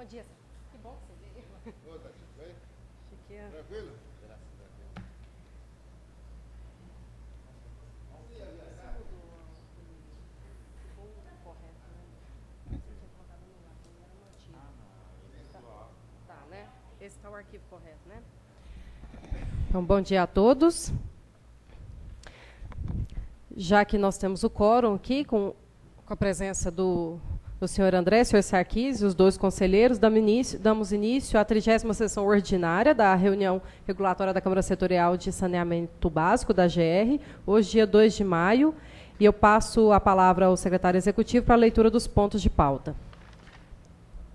Bom dia. Que bom que você veio. Ô, Tati, tudo bem? Chiquinha. Tranquilo? Tá, né? Esse está o arquivo correto, né? Então, bom dia a todos. Já que nós temos o quórum aqui, com a presença do senhor André, senhor Sarquis e os dois conselheiros, damos início à 30ª sessão ordinária da reunião regulatória da Câmara Setorial de Saneamento Básico, da GR, hoje, dia 2 de maio, e eu passo a palavra ao secretário executivo para a leitura dos pontos de pauta.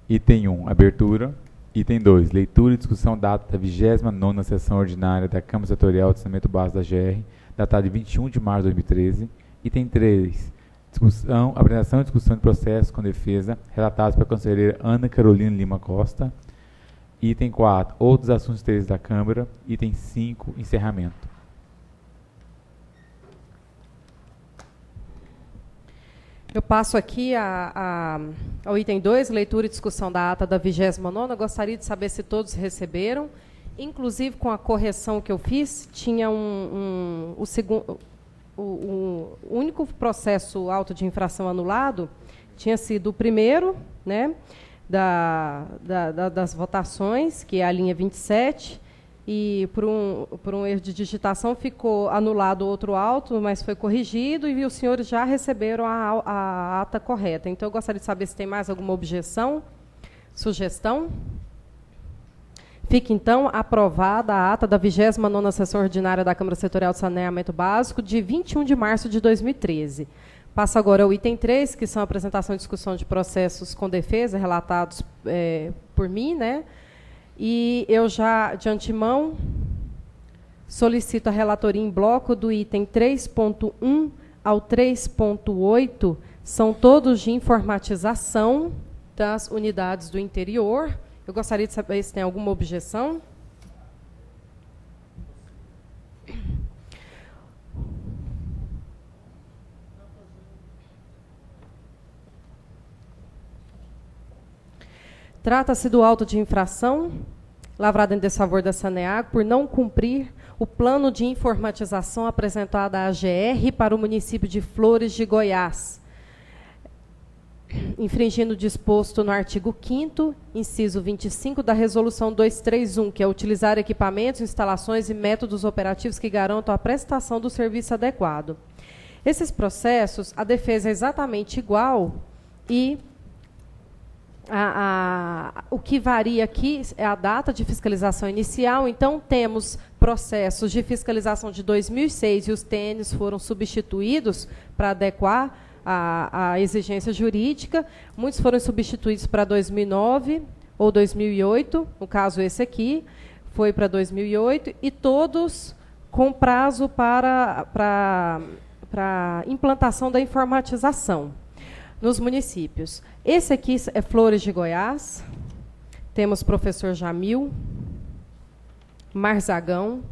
Item 1, abertura. Item 2, leitura e discussão da ata da 29ª sessão ordinária da Câmara Setorial de Saneamento Básico da GR, datada de 21 de março de 2013. Item 3, apresentação e discussão de processos com defesa, relatados pela conselheira Ana Carolina Lima Costa. Item 4, outros assuntos de interesse da Câmara. Item 5, encerramento. Eu passo aqui ao item 2, leitura e discussão da ata da 29ª. Gostaria de saber se todos receberam. Inclusive, com a correção que eu fiz, tinha o único processo auto de infração anulado tinha sido o primeiro, né, das votações, que é a linha 27, e por um erro de digitação ficou anulado outro auto, mas foi corrigido, e os senhores já receberam a ata correta. Então, eu gostaria de saber se tem mais alguma objeção, sugestão. Fica, então, aprovada a ata da 29ª sessão ordinária da Câmara Setorial de Saneamento Básico, de 21 de março de 2013. Passo agora ao item 3, que são a apresentação e discussão de processos com defesa, relatados por mim, né? E eu já, de antemão, solicito a relatoria em bloco do item 3.1 ao 3.8, são todos de informatização das unidades do interior. Eu gostaria de saber se tem alguma objeção. Trata-se do auto de infração, lavrado em desfavor da Saneago, por não cumprir o plano de informatização apresentado à AGR para o município de Flores de Goiás, infringindo o disposto no artigo 5º, inciso 25, da Resolução 231, que é utilizar equipamentos, instalações e métodos operativos que garantam a prestação do serviço adequado. Esses processos, a defesa é exatamente igual e o que varia aqui é a data de fiscalização inicial. Então, temos processos de fiscalização de 2006 e os TNs foram substituídos para adequar a exigência jurídica. Muitos foram substituídos para 2009 ou 2008, no caso esse aqui, foi para 2008, e todos com prazo para implantação da informatização nos municípios. Esse aqui é Flores de Goiás, temos professor Jamil, Marzagão,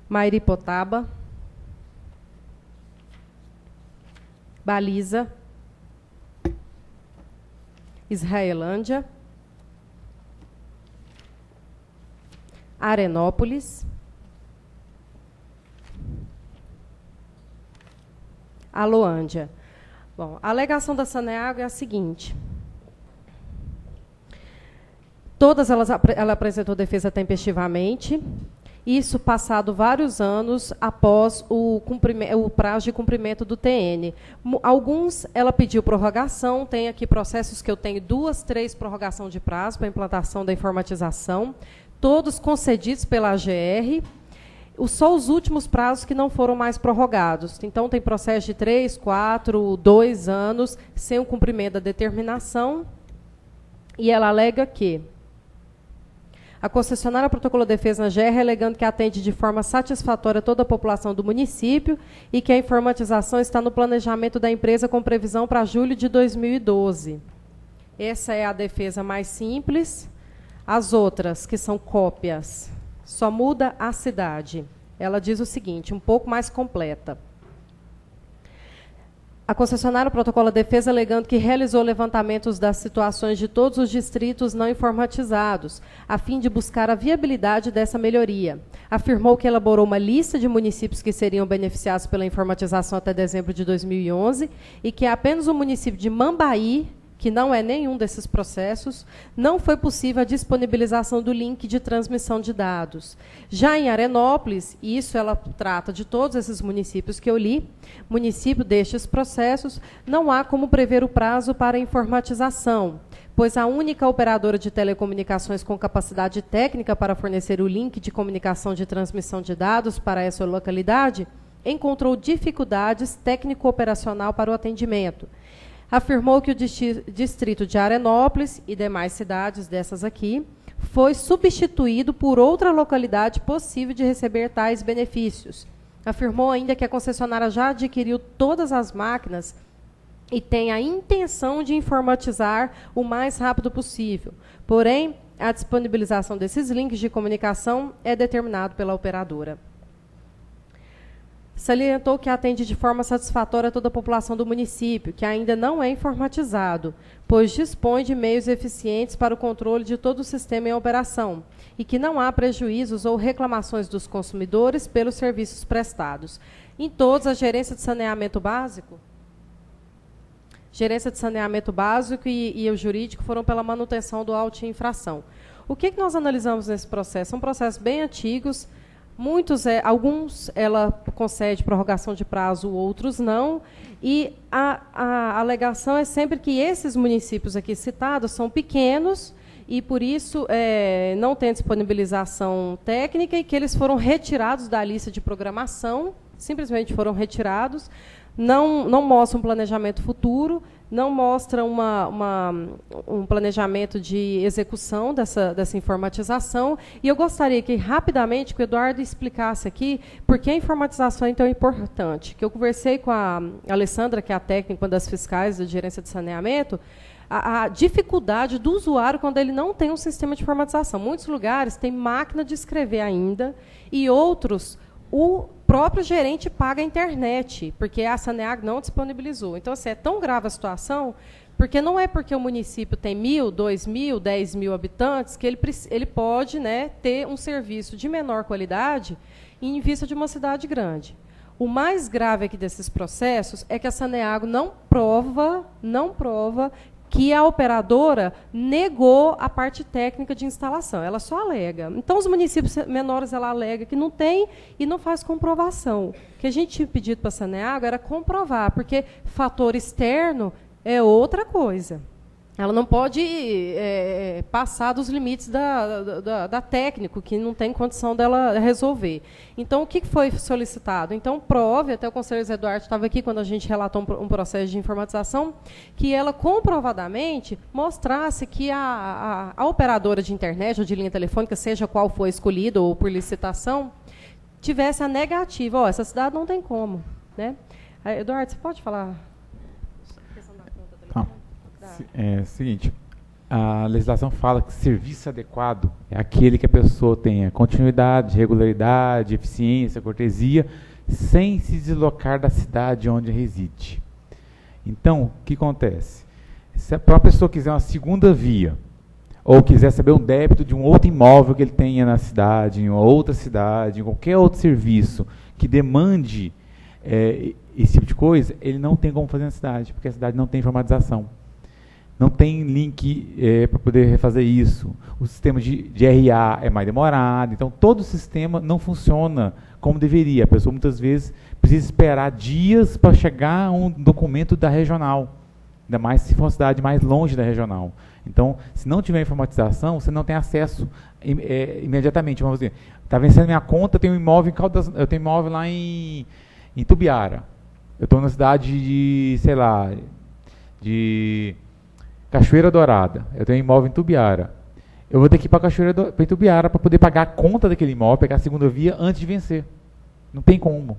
Mairipotaba, Baliza, Israelândia, Arenópolis, Aloândia. Bom, a alegação da Saneago é a seguinte. Todas ela apresentou defesa tempestivamente, isso passado vários anos após o prazo de cumprimento do TN. Alguns ela pediu prorrogação, tem aqui processos que eu tenho 2, 3 prorrogação de prazo para implantação da informatização, todos concedidos pela AGR, só os últimos prazos que não foram mais prorrogados. Então, tem processo de 3, 4, 2 anos, sem o cumprimento da determinação, e ela alega que a concessionária protocolou defesa na GR, alegando que atende de forma satisfatória toda a população do município e que a informatização está no planejamento da empresa com previsão para julho de 2012. Essa é a defesa mais simples. As outras, que são cópias, só muda a cidade. Ela diz o seguinte, um pouco mais completa. A concessionária protocola a defesa alegando que realizou levantamentos das situações de todos os distritos não informatizados, a fim de buscar a viabilidade dessa melhoria. Afirmou que elaborou uma lista de municípios que seriam beneficiados pela informatização até dezembro de 2011 e que apenas o município de Mambaí, que não é nenhum desses processos, não foi possível a disponibilização do link de transmissão de dados. Já em Arenópolis, e isso ela trata de todos esses municípios que eu li, município destes processos, não há como prever o prazo para a informatização, pois a única operadora de telecomunicações com capacidade técnica para fornecer o link de comunicação de transmissão de dados para essa localidade encontrou dificuldades técnico-operacional para o atendimento. Afirmou que o distrito de Arenópolis e demais cidades dessas aqui foi substituído por outra localidade possível de receber tais benefícios. Afirmou ainda que a concessionária já adquiriu todas as máquinas e tem a intenção de informatizar o mais rápido possível. Porém, a disponibilização desses links de comunicação é determinado pela operadora. Salientou que atende de forma satisfatória a toda a população do município, que ainda não é informatizado, pois dispõe de meios eficientes para o controle de todo o sistema em operação, e que não há prejuízos ou reclamações dos consumidores pelos serviços prestados. Em todos, a gerência de saneamento básico, e o jurídico foram pela manutenção do auto de infração. O que nós analisamos nesse processo? São processos bem antigos. Alguns ela concede prorrogação de prazo, outros não. E a alegação é sempre que esses municípios aqui citados são pequenos e, por isso, não tem disponibilização técnica e que eles foram retirados da lista de programação, simplesmente foram retirados, não mostram um planejamento futuro, não mostra um planejamento de execução dessa informatização. E eu gostaria que, rapidamente, que o Eduardo explicasse aqui por que a informatização é tão importante. Que eu conversei com a Alessandra, que é a técnica, uma das fiscais da gerência de saneamento, a dificuldade do usuário quando ele não tem um sistema de informatização. Muitos lugares têm máquina de escrever ainda, e outros, o próprio gerente paga a internet, porque a Saneag não disponibilizou. Então, assim, é tão grave a situação, porque não é porque o município tem 1.000, 2.000, 10.000 habitantes que ele pode, né, ter um serviço de menor qualidade em vista de uma cidade grande. O mais grave aqui desses processos é que a Saneago não prova que a operadora negou a parte técnica de instalação. Ela só alega. Então, os municípios menores, ela alega que não tem e não faz comprovação. O que a gente tinha pedido para a Saneago era comprovar, porque fator externo é outra coisa. Ela não pode passar dos limites da técnico, que não tem condição dela resolver. Então, o que foi solicitado? Então, prove, até o conselheiro Eduardo estava aqui quando a gente relatou um processo de informatização, que ela comprovadamente mostrasse que a operadora de internet ou de linha telefônica, seja qual for escolhida ou por licitação, tivesse a negativa. Oh, essa cidade não tem como. Né? Eduardo, você pode falar? É o seguinte, a legislação fala que serviço adequado é aquele que a pessoa tenha continuidade, regularidade, eficiência, cortesia, sem se deslocar da cidade onde reside. Então, o que acontece? Se para uma pessoa quiser uma segunda via, ou quiser saber um débito de um outro imóvel que ele tenha na cidade, em outra cidade, em qualquer outro serviço que demande esse tipo de coisa, ele não tem como fazer na cidade, porque a cidade não tem informatização. Não tem link para poder refazer isso. O sistema de RA é mais demorado. Então, todo o sistema não funciona como deveria. A pessoa, muitas vezes, precisa esperar dias para chegar a um documento da regional. Ainda mais se for uma cidade mais longe da regional. Então, se não tiver informatização, você não tem acesso imediatamente. Vamos dizer, está vencendo minha conta, eu tenho um imóvel eu tenho um imóvel lá em Tubiara. Eu estou na cidade de, sei lá, de Cachoeira Dourada. Eu tenho um imóvel em Tubiara. Eu vou ter que ir para Tubiara para poder pagar a conta daquele imóvel, pegar a segunda via antes de vencer. Não tem como.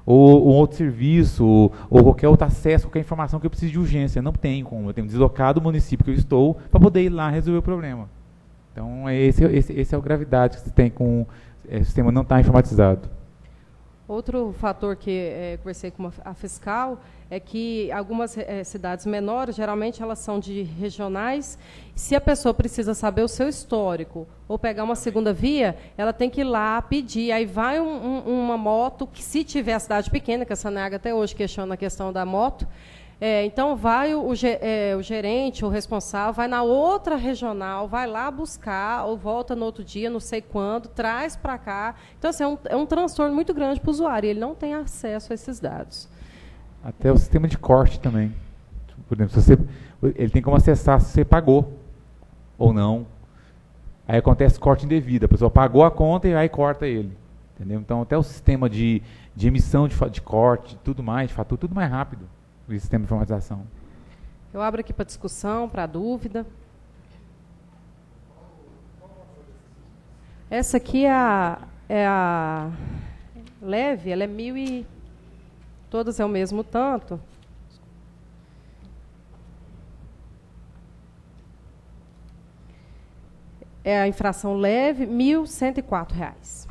Ou um outro serviço, ou qualquer outro acesso, qualquer informação que eu preciso de urgência. Não tem como. Eu tenho que deslocar do município que eu estou para poder ir lá resolver o problema. Então, esse é a gravidade que você tem com o sistema não estar informatizado. Outro fator que conversei com a fiscal é que algumas cidades menores, geralmente elas são de regionais. Se a pessoa precisa saber o seu histórico ou pegar uma segunda via, ela tem que ir lá pedir. Aí vai uma moto, que se tiver a cidade pequena, que a Saneago até hoje questiona a questão da moto, então vai o gerente, o responsável, vai na outra regional, vai lá buscar, ou volta no outro dia, não sei quando, traz para cá. Então, assim, é um transtorno muito grande para o usuário, ele não tem acesso a esses dados. Até o sistema de corte também. Por exemplo, ele tem como acessar se você pagou ou não. Aí acontece corte indevido, a pessoa pagou a conta e aí corta ele. Entendeu? Então, até o sistema de emissão de corte, tudo mais, de fatura, tudo mais rápido. O sistema de informatização. Eu abro aqui para discussão, para dúvida. Essa aqui é a leve, ela é 1.000 e... Todas é o mesmo tanto. É a infração leve, R$ 1.104.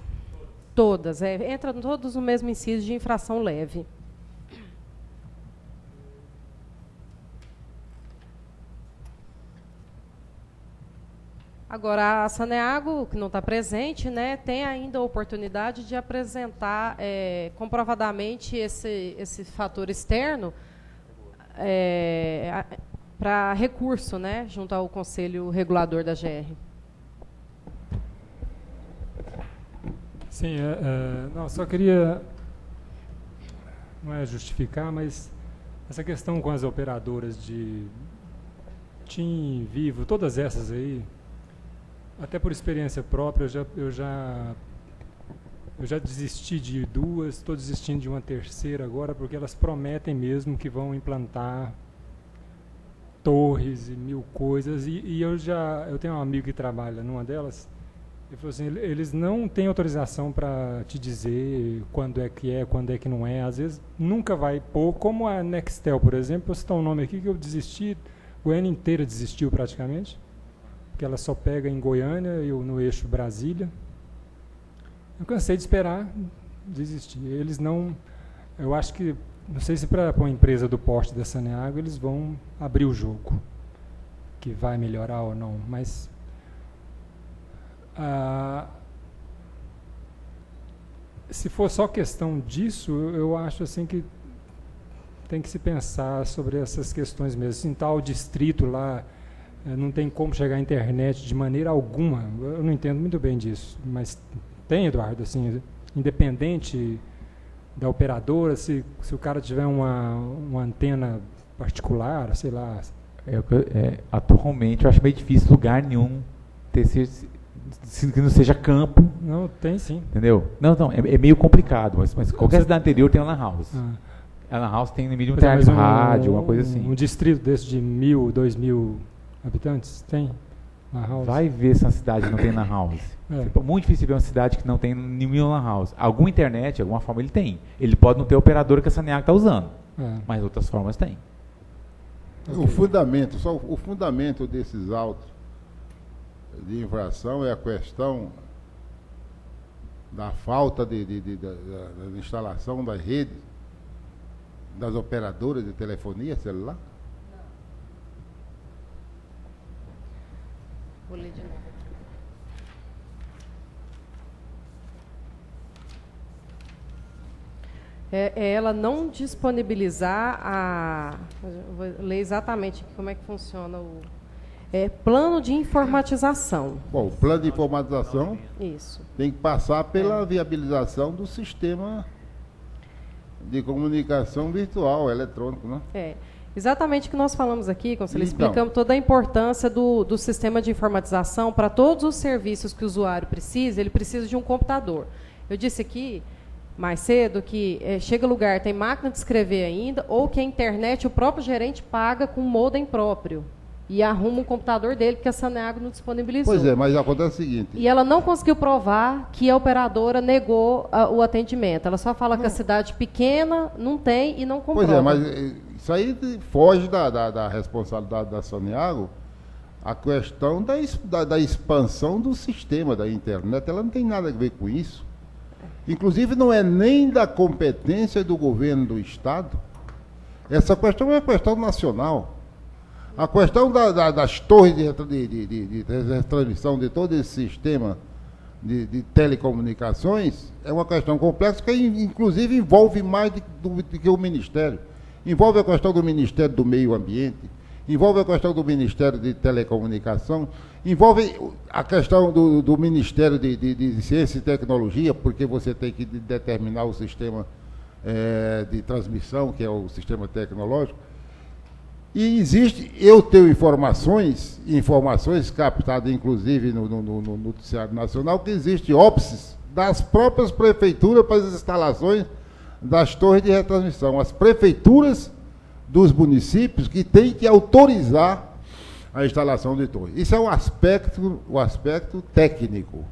Todas. Entra todos no mesmo inciso de infração leve. Agora, a Saneago, que não está presente, né, tem ainda a oportunidade de apresentar comprovadamente esse fator externo para recurso, né, junto ao Conselho Regulador da GR. Sim, não, só queria, não é justificar, mas essa questão com as operadoras de TIM, Vivo, todas essas aí, até por experiência própria, eu já desisti de duas, estou desistindo de uma terceira agora, porque elas prometem mesmo que vão implantar torres e mil coisas, e eu tenho um amigo que trabalha numa delas, ele falou assim, eles não têm autorização para te dizer quando é, quando é que não é, às vezes nunca vai pôr, como a Nextel, por exemplo, eu citar um nome aqui que eu desisti, Goiânia inteira desistiu praticamente, que ela só pega em Goiânia e no eixo Brasília. Eu cansei de esperar, desisti. Eles não... Eu acho que... Não sei se para uma empresa do porte da Saneago eles vão abrir o jogo, que vai melhorar ou não, mas... se for só questão disso, eu acho assim que tem que se pensar sobre essas questões mesmo. Assim, tal distrito lá... não tem como chegar à internet de maneira alguma. Eu não entendo muito bem disso, mas tem, Eduardo, assim, independente da operadora, se o cara tiver uma antena particular, sei lá. Atualmente, eu acho meio difícil lugar nenhum ter que não seja campo. Não, tem sim. Entendeu? Não, é meio complicado, mas qualquer cidade anterior tem uma lan house. A lan house tem no mínimo um rádio, uma coisa assim. Um distrito desse de 1.000, 2.000 habitantes? Tem lan house? Vai ver se uma cidade não tem lan house. Muito difícil ver uma cidade que não tem nenhuma lan house. Alguma internet, alguma forma ele tem. Ele pode não ter operadora que a Saneago está usando, mas outras formas tem. O fundamento desses autos de infração é a questão da falta da instalação das redes das operadoras de telefonia celular? Vou ler de novo. É ela não disponibilizar vou ler exatamente como é que funciona o plano de informatização. Bom, o plano de informatização Isso. Tem que passar pela viabilização do sistema de comunicação virtual, eletrônico, né? Exatamente o que nós falamos aqui, Conselheiro, explicamos toda a importância do sistema de informatização para todos os serviços que o usuário precisa, ele precisa de um computador. Eu disse aqui mais cedo que chega lugar, tem máquina de escrever ainda, ou que a internet o próprio gerente paga com modem próprio e arruma um computador dele que a Saneago não disponibilizou. Pois é, mas acontece o seguinte... E ela não conseguiu provar que a operadora negou o atendimento. Ela só fala que a cidade pequena não tem e não comprova. Pois é, mas isso aí foge da responsabilidade da Saneago, a questão da expansão do sistema da internet. Ela não tem nada a ver com isso. Inclusive, não é nem da competência do governo do Estado. Essa questão é uma questão nacional. A questão das torres de transmissão de todo esse sistema de telecomunicações é uma questão complexa que, inclusive, envolve mais do que o Ministério. Envolve a questão do Ministério do Meio Ambiente, envolve a questão do Ministério de Telecomunicação, envolve a questão do Ministério de Ciência e Tecnologia, porque você tem que determinar o sistema de transmissão, que é o sistema tecnológico. E existe, eu tenho informações captadas, inclusive, no Noticiário Nacional, que existe óbices das próprias prefeituras para as instalações das torres de retransmissão. As prefeituras dos municípios que têm que autorizar a instalação de torres. Isso é o aspecto técnico.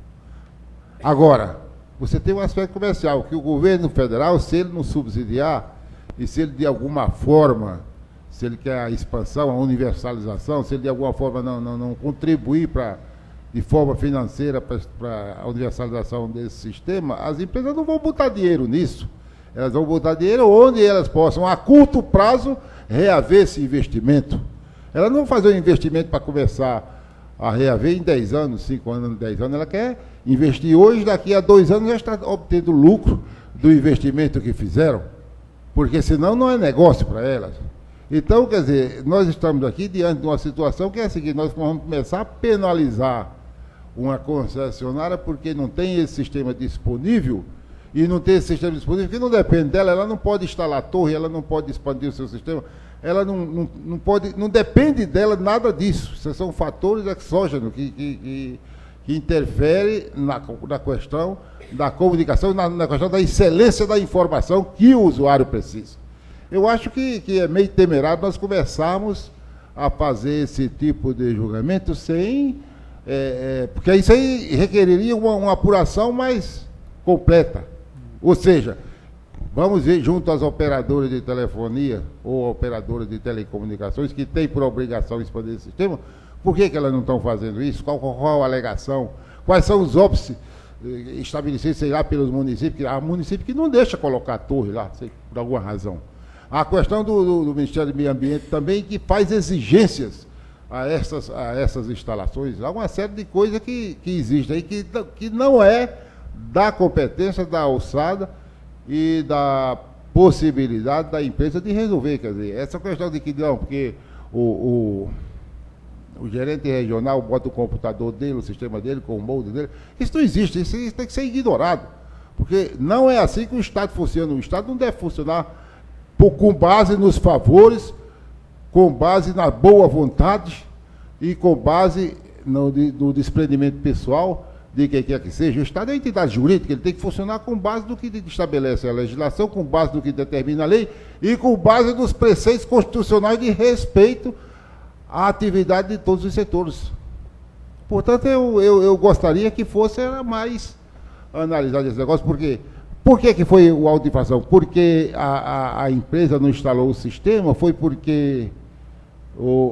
Agora, você tem um aspecto comercial, que o governo federal, se ele não subsidiar, e se ele de alguma forma, se ele quer a expansão, a universalização, se ele de alguma forma não contribuir de forma financeira para a universalização desse sistema, as empresas não vão botar dinheiro nisso. Elas vão botar dinheiro onde elas possam, a curto prazo, reaver esse investimento. Elas não vão fazer um investimento para começar a reaver em 10 anos, 5 anos, 10 anos. Ela quer investir hoje, daqui a 2 anos já está obtendo lucro do investimento que fizeram, porque senão não é negócio para elas. Então, quer dizer, nós estamos aqui diante de uma situação que é a seguinte: nós vamos começar a penalizar uma concessionária porque não tem esse sistema disponível, e não tem esse sistema disponível, que não depende dela, ela não pode instalar torre, ela não pode expandir o seu sistema, ela não depende dela nada disso. Esses são fatores exógenos que interferem na questão da comunicação, na questão da excelência da informação que o usuário precisa. Eu acho que é meio temerário nós começarmos a fazer esse tipo de julgamento sem... porque isso aí requeriria uma apuração mais completa. Ou seja, vamos ver junto às operadoras de telefonia ou operadoras de telecomunicações que têm por obrigação expandir esse sistema, por que elas não estão fazendo isso? Qual a alegação? Quais são os óbices estabelecidos, sei lá, pelos municípios? Há município que não deixa colocar torre lá, por alguma razão. A questão do Ministério do Meio Ambiente também, que faz exigências a essas instalações. Há uma série de coisas que existem aí que não é da competência, da alçada e da possibilidade da empresa de resolver. Quer dizer, essa questão de que não, porque o gerente regional bota o computador dele, o sistema dele, com o molde dele, isso não existe, isso tem que ser ignorado. Porque não é assim que o Estado funciona. O Estado não deve funcionar com base nos favores, com base na boa vontade e com base no desprendimento pessoal de quem quer que seja. O Estado é uma entidade jurídica, ele tem que funcionar com base do que estabelece a legislação, com base do que determina a lei e com base nos preceitos constitucionais de respeito à atividade de todos os setores. Portanto, eu gostaria que fosse mais analisado esse negócio, porque... Por que foi o auto de infração? Porque a empresa não instalou o sistema? Foi porque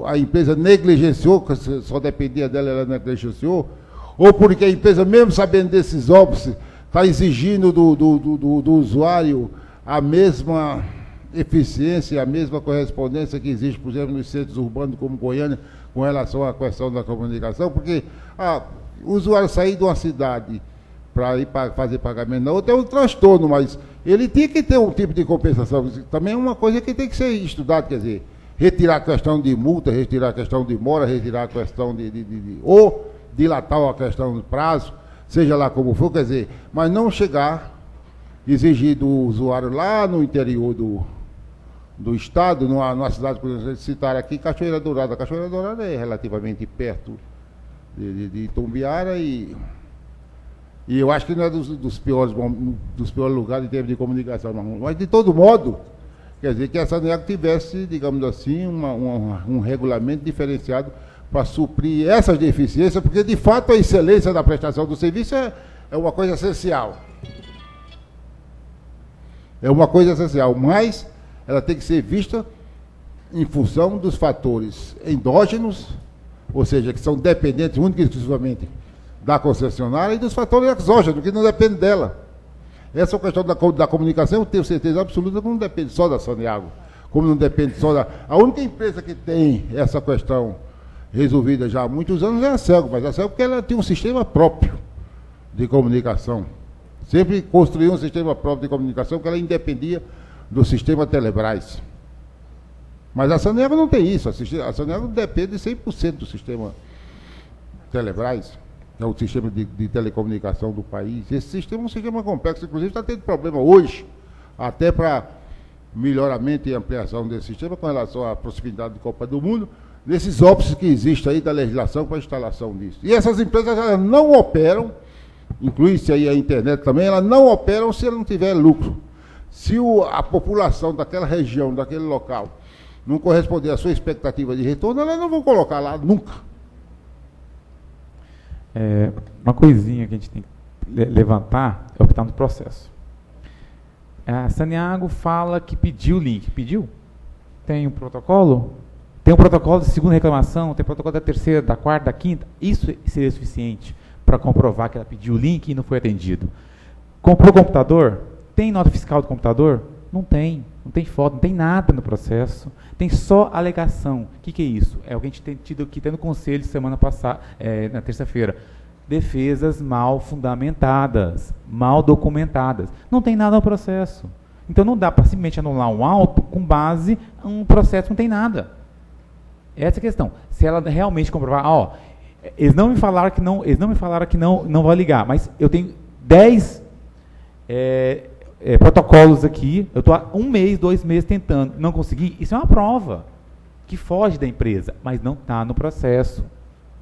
a empresa negligenciou, que só dependia dela, ela negligenciou? Ou porque a empresa, mesmo sabendo desses óbices, está exigindo do usuário a mesma eficiência, a mesma correspondência que existe, por exemplo, nos centros urbanos como Goiânia, com relação à questão da comunicação? Porque o usuário sair de uma cidade para ir fazer pagamento na outra é um transtorno, mas ele tinha que ter um tipo de compensação. Também é uma coisa que tem que ser estudada, quer dizer, retirar a questão de multa, retirar a questão de mora, retirar a questão ou dilatar a questão do prazo, seja lá como for, quer dizer, mas não chegar, exigir do usuário lá no interior do estado, numa cidade, por exemplo, citar aqui, Cachoeira Dourada. Cachoeira Dourada é relativamente perto de Itumbiara e eu acho que não é dos piores lugares em termos de comunicação, não. Mas, de todo modo, quer dizer, que a Saneago tivesse, digamos assim, um regulamento diferenciado para suprir essas deficiências, porque, de fato, a excelência da prestação do serviço é uma coisa essencial. É uma coisa essencial, mas ela tem que ser vista em função dos fatores endógenos, ou seja, que são dependentes única e exclusivamente da concessionária, e dos fatores exógenos, que não dependem dela. Essa questão da comunicação, eu tenho certeza absoluta que não depende só da Saneago, como não depende só da... A única empresa que tem essa questão resolvida já há muitos anos é a Celco, mas a Celco porque ela tem um sistema próprio de comunicação. Sempre construiu um sistema próprio de comunicação porque ela independia do sistema Telebrás. Mas a Saneago não tem isso. A Saneago depende 100% do sistema Telebrás, que é o sistema de telecomunicação do país. Esse sistema é um sistema complexo, inclusive está tendo problema hoje, até para melhoramento e ampliação desse sistema com relação à proximidade de Copa do Mundo, nesses óbices que existem aí da legislação para a instalação disso. E essas empresas elas não operam, inclui-se aí a internet também, elas não operam se ela não tiver lucro. Se a população daquela região, daquele local, não corresponder à sua expectativa de retorno, elas não vão colocar lá nunca. Uma coisinha que a gente tem que levantar é o que está no processo. A Saneago fala que pediu o link. Pediu? Tem um protocolo? Tem um protocolo de segunda reclamação, tem protocolo da terceira, da quarta, da quinta. Isso seria suficiente para comprovar que ela pediu o link e não foi atendido. Comprou computador? Tem nota fiscal do computador? Não tem. Não tem foto, não tem nada no processo. Tem só alegação. O que é isso? É o que a gente tem tido aqui no conselho semana passada, na terça-feira. Defesas mal fundamentadas, mal documentadas. Não tem nada no processo. Então não dá para simplesmente anular um auto com base em um processo que não tem nada. Essa é a questão. Se ela realmente comprovar, eles não me falaram que não vai ligar, mas eu tenho 10 protocolos aqui, eu estou há 1 mês, 2 meses tentando, não consegui, isso é uma prova que foge da empresa, mas não está no processo.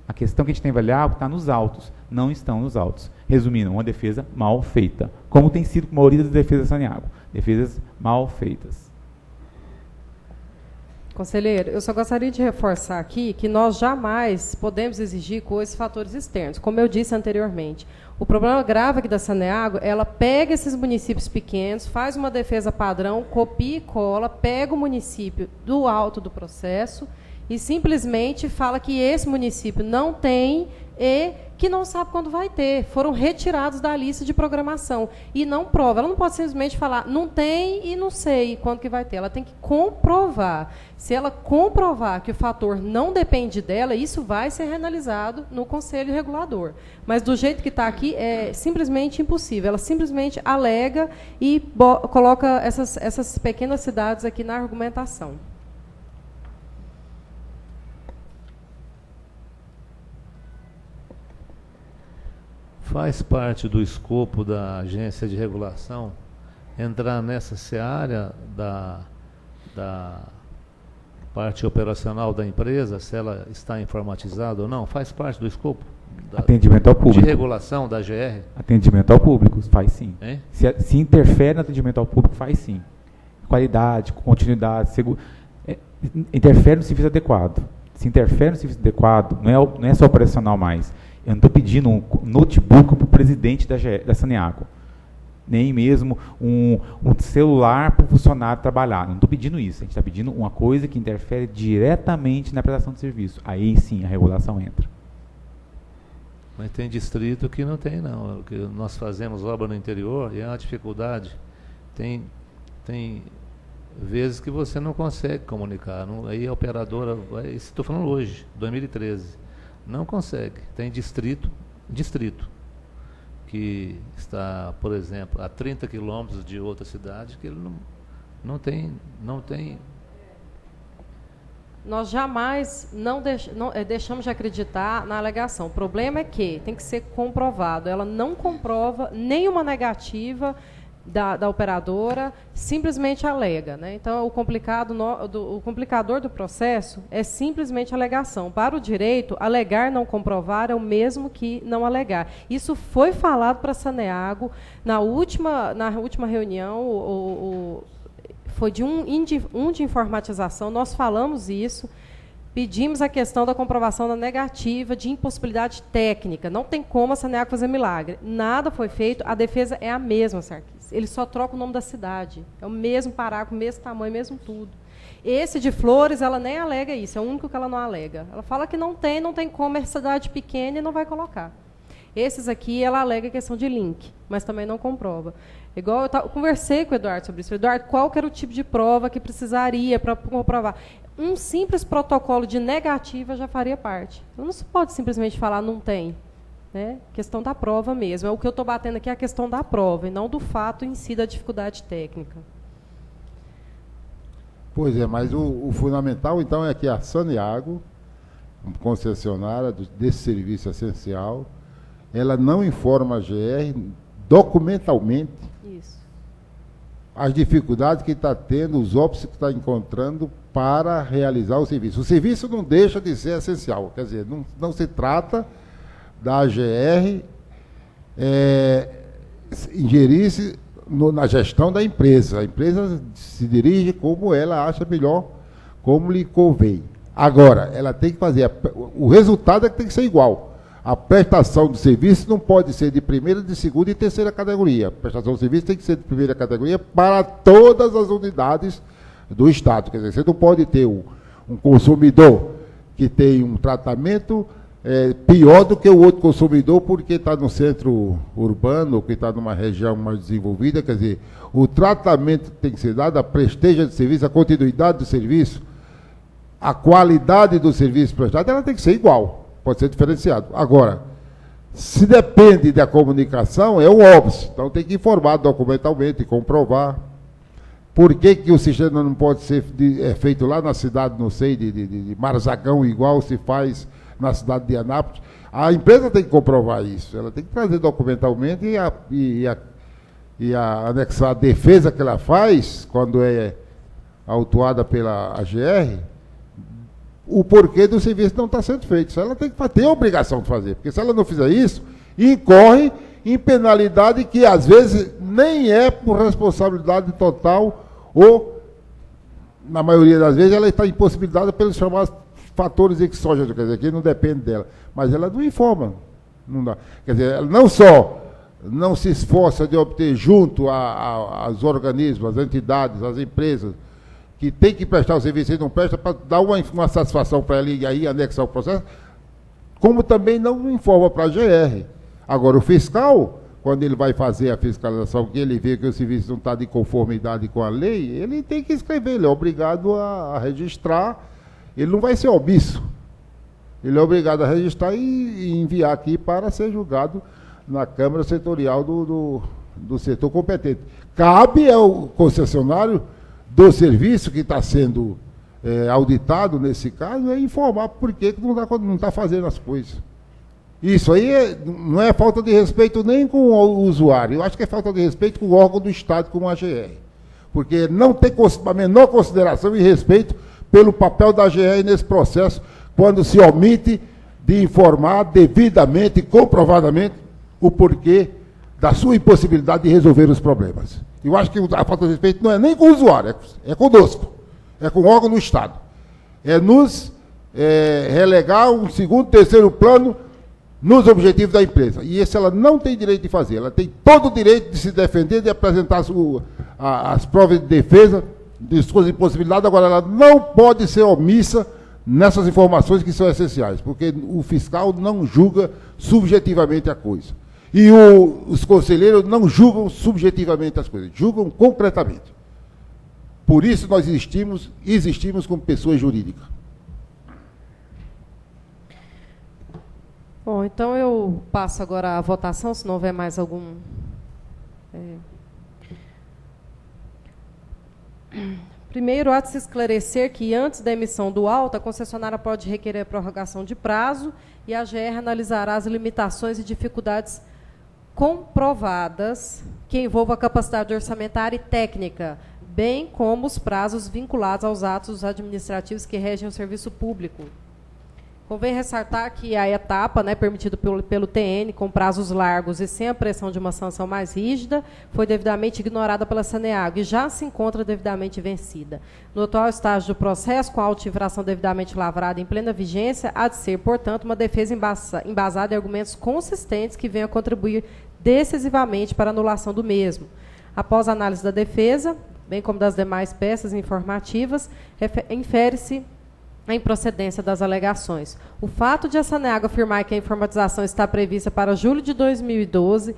A questão que a gente tem que avaliar está nos autos, não estão nos autos. Resumindo, uma defesa mal feita, como tem sido com a maioria das defesas da Saneago, defesas mal feitas. Conselheiro, eu só gostaria de reforçar aqui que nós jamais podemos exigir com esses fatores externos, como eu disse anteriormente. O problema grave aqui da Saneago, ela pega esses municípios pequenos, faz uma defesa padrão, copia e cola, pega o município do alto do processo e simplesmente fala que esse município não tem e que não sabe quando vai ter. Foram retirados da lista de programação. E não prova. Ela não pode simplesmente falar, não tem e não sei quando que vai ter. Ela tem que comprovar. Se ela comprovar que o fator não depende dela, isso vai ser reanalisado no Conselho Regulador. Mas do jeito que está aqui, é simplesmente impossível. Ela simplesmente alega e coloca essas pequenas cidades aqui na argumentação. Faz parte do escopo da agência de regulação entrar nessa seara da parte operacional da empresa, se ela está informatizada ou não? Faz parte do escopo? Atendimento ao público. De regulação da GR? Atendimento ao público, faz sim. Hein? Se interfere no atendimento ao público, faz sim. Qualidade, continuidade, interfere no serviço adequado. Se interfere no serviço adequado, não é só operacional mais. Eu não estou pedindo um notebook para o presidente da Saneago, nem mesmo um celular para o funcionário trabalhar. Não estou pedindo isso. A gente está pedindo uma coisa que interfere diretamente na prestação de serviço. Aí sim a regulação entra. Mas tem distrito que não tem, não. Que nós fazemos obra no interior e é uma dificuldade. Tem vezes que você não consegue comunicar. Aí a operadora, estou falando hoje, 2013. Não consegue. Tem distrito que está, por exemplo, a 30 quilômetros de outra cidade que ele não tem. Nós jamais deixamos de acreditar na alegação. O problema é que tem que ser comprovado. Ela não comprova nenhuma negativa da operadora, simplesmente alega, né? Então, o complicador do processo é simplesmente alegação. Para o direito, alegar não comprovar é o mesmo que não alegar. Isso foi falado para a Saneago na última reunião, foi de de informatização, nós falamos isso, pedimos a questão da comprovação da negativa de impossibilidade técnica. Não tem como a Saneago fazer milagre. Nada foi feito, a defesa é a mesma, Sarkis. Ele só troca o nome da cidade. É o mesmo parágrafo, mesmo tamanho, mesmo tudo. Esse de Flores, ela nem alega isso, é o único que ela não alega. Ela fala que não tem como, é cidade pequena e não vai colocar. Esses aqui, ela alega questão de link, mas também não comprova. Igual eu conversei com o Eduardo sobre isso. Eduardo, qual que era o tipo de prova que precisaria para comprovar? Um simples protocolo de negativa já faria parte. Não se pode simplesmente falar não tem. Né? Questão da prova mesmo. O que eu estou batendo aqui é a questão da prova, e não do fato em si da dificuldade técnica. Pois é, mas o fundamental, então, é que a Saneago, concessionária desse serviço essencial, ela não informa a GR documentalmente as dificuldades que está tendo, os óbitos que está encontrando para realizar o serviço. O serviço não deixa de ser essencial, quer dizer, não se trata da AGR ingerir-se na gestão da empresa. A empresa se dirige como ela acha melhor, como lhe convém. Agora, ela tem que fazer, o resultado é que tem que ser igual. A prestação do serviço não pode ser de primeira, de segunda e terceira categoria. A prestação do serviço tem que ser de primeira categoria para todas as unidades do Estado. Quer dizer, você não pode ter um consumidor que tem um tratamento pior do que o outro consumidor porque está no centro urbano ou que está numa região mais desenvolvida. Quer dizer, o tratamento tem que ser dado, a presteza de serviço, a continuidade do serviço, a qualidade do serviço prestado, ela tem que ser igual. Pode ser diferenciado. Agora, se depende da comunicação, é o óbvio. Então tem que informar documentalmente, comprovar. Por que o sistema não pode ser feito lá na cidade, não sei, de Marzagão, igual se faz na cidade de Anápolis? A empresa tem que comprovar isso. Ela tem que trazer documentalmente e anexar a defesa que ela faz, quando é autuada pela AGR, o porquê do serviço não está sendo feito. Isso ela tem que ter a obrigação de fazer, porque se ela não fizer isso, incorre em penalidade que, às vezes, nem é por responsabilidade total ou, na maioria das vezes, ela está impossibilitada pelos chamados fatores exógenos, quer dizer, que não depende dela. Mas ela não informa. Não dá. Quer dizer, ela não só não se esforça de obter junto aos organismos, às entidades, às empresas, que tem que prestar o serviço e não presta, para dar uma satisfação para ela e aí anexar o processo, como também não informa para a GR. Agora, o fiscal, quando ele vai fazer a fiscalização, que ele vê que o serviço não está de conformidade com a lei, ele tem que escrever, ele é obrigado a registrar, ele não vai ser omisso. Ele é obrigado a registrar e enviar aqui para ser julgado na Câmara Setorial do setor competente. Cabe ao concessionário do serviço que está sendo auditado, nesse caso, é informar por que não está fazendo as coisas. Isso aí não é falta de respeito nem com o usuário, eu acho que é falta de respeito com o órgão do Estado, como a AGR. Porque não tem a menor consideração e respeito pelo papel da AGR nesse processo, quando se omite de informar devidamente, comprovadamente, o porquê da sua impossibilidade de resolver os problemas. Eu acho que a falta de respeito não é nem com o usuário, é conosco, é com o órgão do Estado. É nos relegar um segundo, terceiro plano nos objetivos da empresa. E isso ela não tem direito de fazer. Ela tem todo o direito de se defender, de apresentar as provas de defesa de suas impossibilidades. Agora, ela não pode ser omissa nessas informações que são essenciais, porque o fiscal não julga subjetivamente a coisa. E os conselheiros não julgam subjetivamente as coisas, julgam concretamente. Por isso nós existimos como pessoas jurídicas. Bom, então eu passo agora a votação, se não houver mais algum... Primeiro, há de se esclarecer que, antes da emissão do auto, a concessionária pode requerer a prorrogação de prazo e a AGR analisará as limitações e dificuldades comprovadas que envolvam a capacidade orçamentária e técnica, bem como os prazos vinculados aos atos administrativos que regem o serviço público. Convém ressaltar que a etapa, permitida pelo TN, com prazos largos e sem a pressão de uma sanção mais rígida, foi devidamente ignorada pela Saneago e já se encontra devidamente vencida. No atual estágio do processo, com a auto-infração devidamente lavrada em plena vigência, há de ser, portanto, uma defesa embasada em argumentos consistentes que venham a contribuir decisivamente para a anulação do mesmo. Após a análise da defesa, bem como das demais peças informativas, infere-se a improcedência das alegações. O fato de a Saneago afirmar que a informatização está prevista para julho de 2012,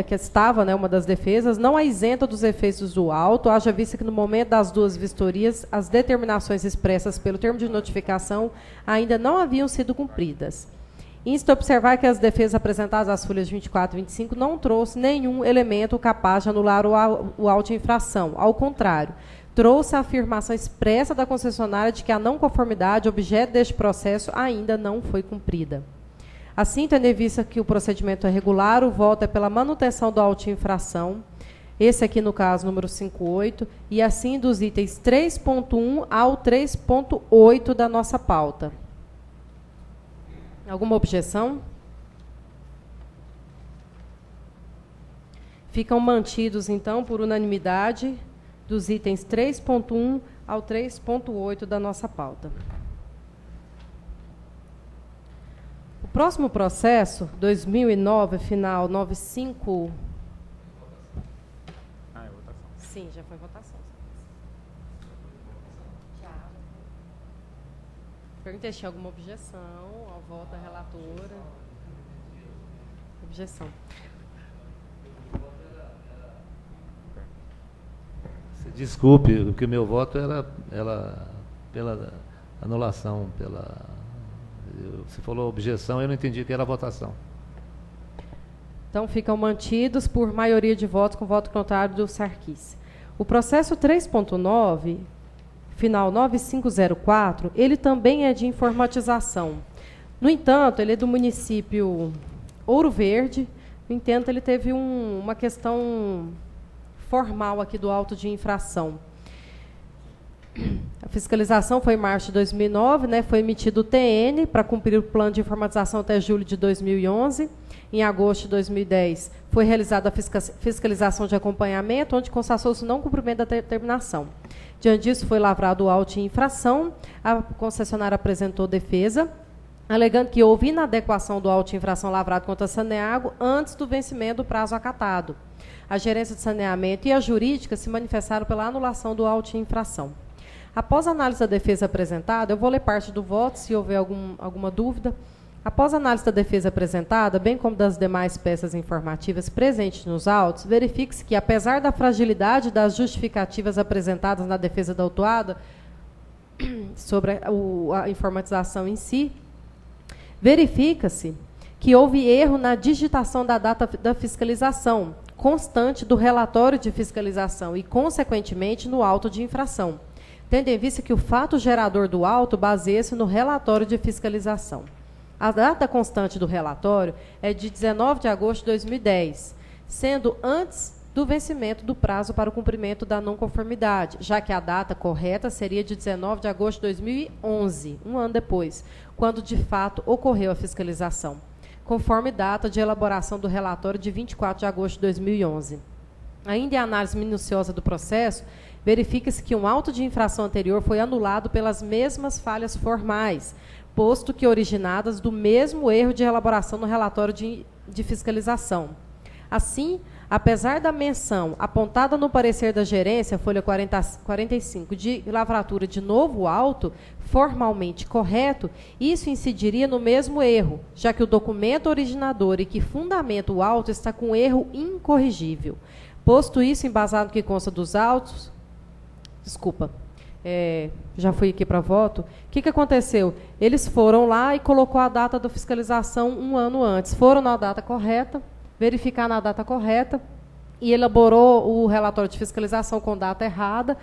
que estava, né, uma das defesas, não a isenta dos efeitos do auto, haja vista que no momento das duas vistorias, as determinações expressas pelo termo de notificação ainda não haviam sido cumpridas. Insta observar que as defesas apresentadas às folhas 24 e 25 não trouxe nenhum elemento capaz de anular o auto de infração. Ao contrário, trouxe a afirmação expressa da concessionária de que a não conformidade, objeto deste processo, ainda não foi cumprida. Assim, tendo em vista que o procedimento é regular, o voto é pela manutenção do auto de infração, esse aqui no caso, número 58, e assim dos itens 3.1 ao 3.8 da nossa pauta. Alguma objeção? Ficam mantidos, então, por unanimidade, dos itens 3.1 ao 3.8 da nossa pauta. O próximo processo, 2009, final 95... Ah, é votação. Sim, já foi votação. Já. Perguntei se tinha alguma objeção ao voto da relatora. Objeção. Desculpe, o que o meu voto era pela anulação, você falou objeção, eu não entendi que era votação. Então, ficam mantidos por maioria de votos com voto contrário do Sarkis. O processo 3.9, final 9504, ele também é de informatização. No entanto, ele é do município Ouro Verde. No entanto, ele teve uma questão formal aqui do auto de infração. A fiscalização foi em março de 2009, né, foi emitido o TN para cumprir o plano de informatização até julho de 2011. Em agosto de 2010, foi realizada a fiscalização de acompanhamento, onde constatou-se o não cumprimento da determinação. Diante disso, foi lavrado o auto de infração, a concessionária apresentou defesa, alegando que houve inadequação do auto de infração lavrado contra a Saneago antes do vencimento do prazo acatado. A gerência de saneamento e a jurídica se manifestaram pela anulação do auto de infração. Após a análise da defesa apresentada, eu vou ler parte do voto, se houver alguma dúvida. Após a análise da defesa apresentada, bem como das demais peças informativas presentes nos autos, verifique-se que, apesar da fragilidade das justificativas apresentadas na defesa da autuada sobre a informatização em si, verifica-se que houve erro na digitação da data da fiscalização, constante do relatório de fiscalização e, consequentemente, no auto de infração, tendo em vista que o fato gerador do auto baseia-se no relatório de fiscalização. A data constante do relatório é de 19 de agosto de 2010, sendo antes do vencimento do prazo para o cumprimento da não conformidade, já que a data correta seria de 19 de agosto de 2011, um ano depois, quando de fato ocorreu a fiscalização, conforme data de elaboração do relatório de 24 de agosto de 2011. Ainda em análise minuciosa do processo, verifica-se que um auto de infração anterior foi anulado pelas mesmas falhas formais, posto que originadas do mesmo erro de elaboração no relatório de fiscalização. Assim, apesar da menção apontada no parecer da gerência, folha 45, de lavratura de novo auto, formalmente correto, isso incidiria no mesmo erro, já que o documento originador e que fundamenta o auto está com erro incorrigível. Posto isso, embasado no que consta dos autos, já fui aqui para voto, o que aconteceu? Eles foram lá e colocou a data da fiscalização um ano antes. Foram na data correta, verificar na data correta e elaborou o relatório de fiscalização com data errada.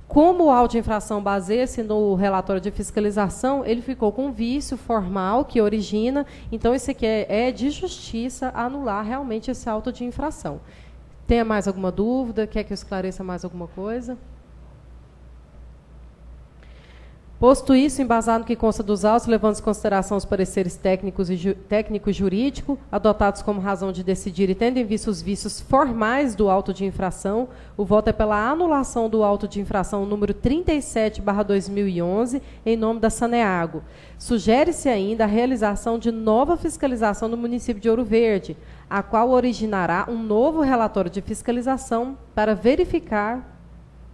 Como o auto de infração baseia-se no relatório de fiscalização, ele ficou com vício formal que origina. Então, isso aqui é de justiça anular realmente esse auto de infração. Tem mais alguma dúvida? Quer que eu esclareça mais alguma coisa? Posto isso, embasado no que consta dos autos, levando em consideração os pareceres técnicos e jurídicos, adotados como razão de decidir e tendo em vista os vícios formais do auto de infração, o voto é pela anulação do auto de infração número 37/2011, em nome da Saneago. Sugere-se ainda a realização de nova fiscalização no município de Ouro Verde, a qual originará um novo relatório de fiscalização para verificar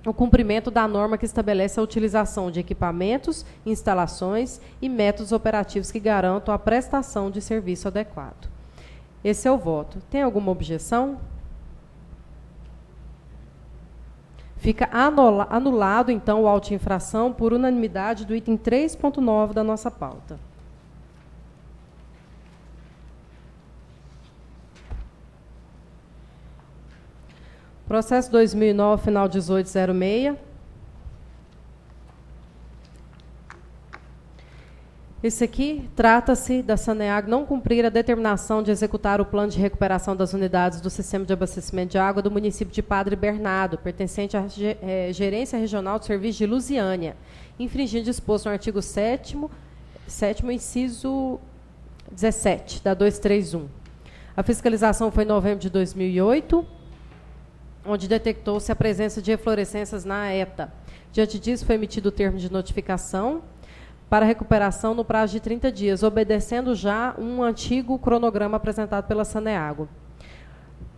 o cumprimento da norma que estabelece a utilização de equipamentos, instalações e métodos operativos que garantam a prestação de serviço adequado. Esse é o voto. Tem alguma objeção? Fica anulado, então, o auto de infração por unanimidade do item 3.9 da nossa pauta. Processo 2009, final 1806. Esse aqui trata-se da Saneago não cumprir a determinação de executar o plano de recuperação das unidades do sistema de abastecimento de água do município de Padre Bernardo, pertencente à Gerência Regional de Serviços de Lusiânia, infringindo disposto no artigo 7º, inciso 17, da 231. A fiscalização foi em novembro de 2008, onde detectou-se a presença de eflorescências na ETA. Diante disso, foi emitido o termo de notificação para recuperação no prazo de 30 dias, obedecendo já um antigo cronograma apresentado pela Saneago.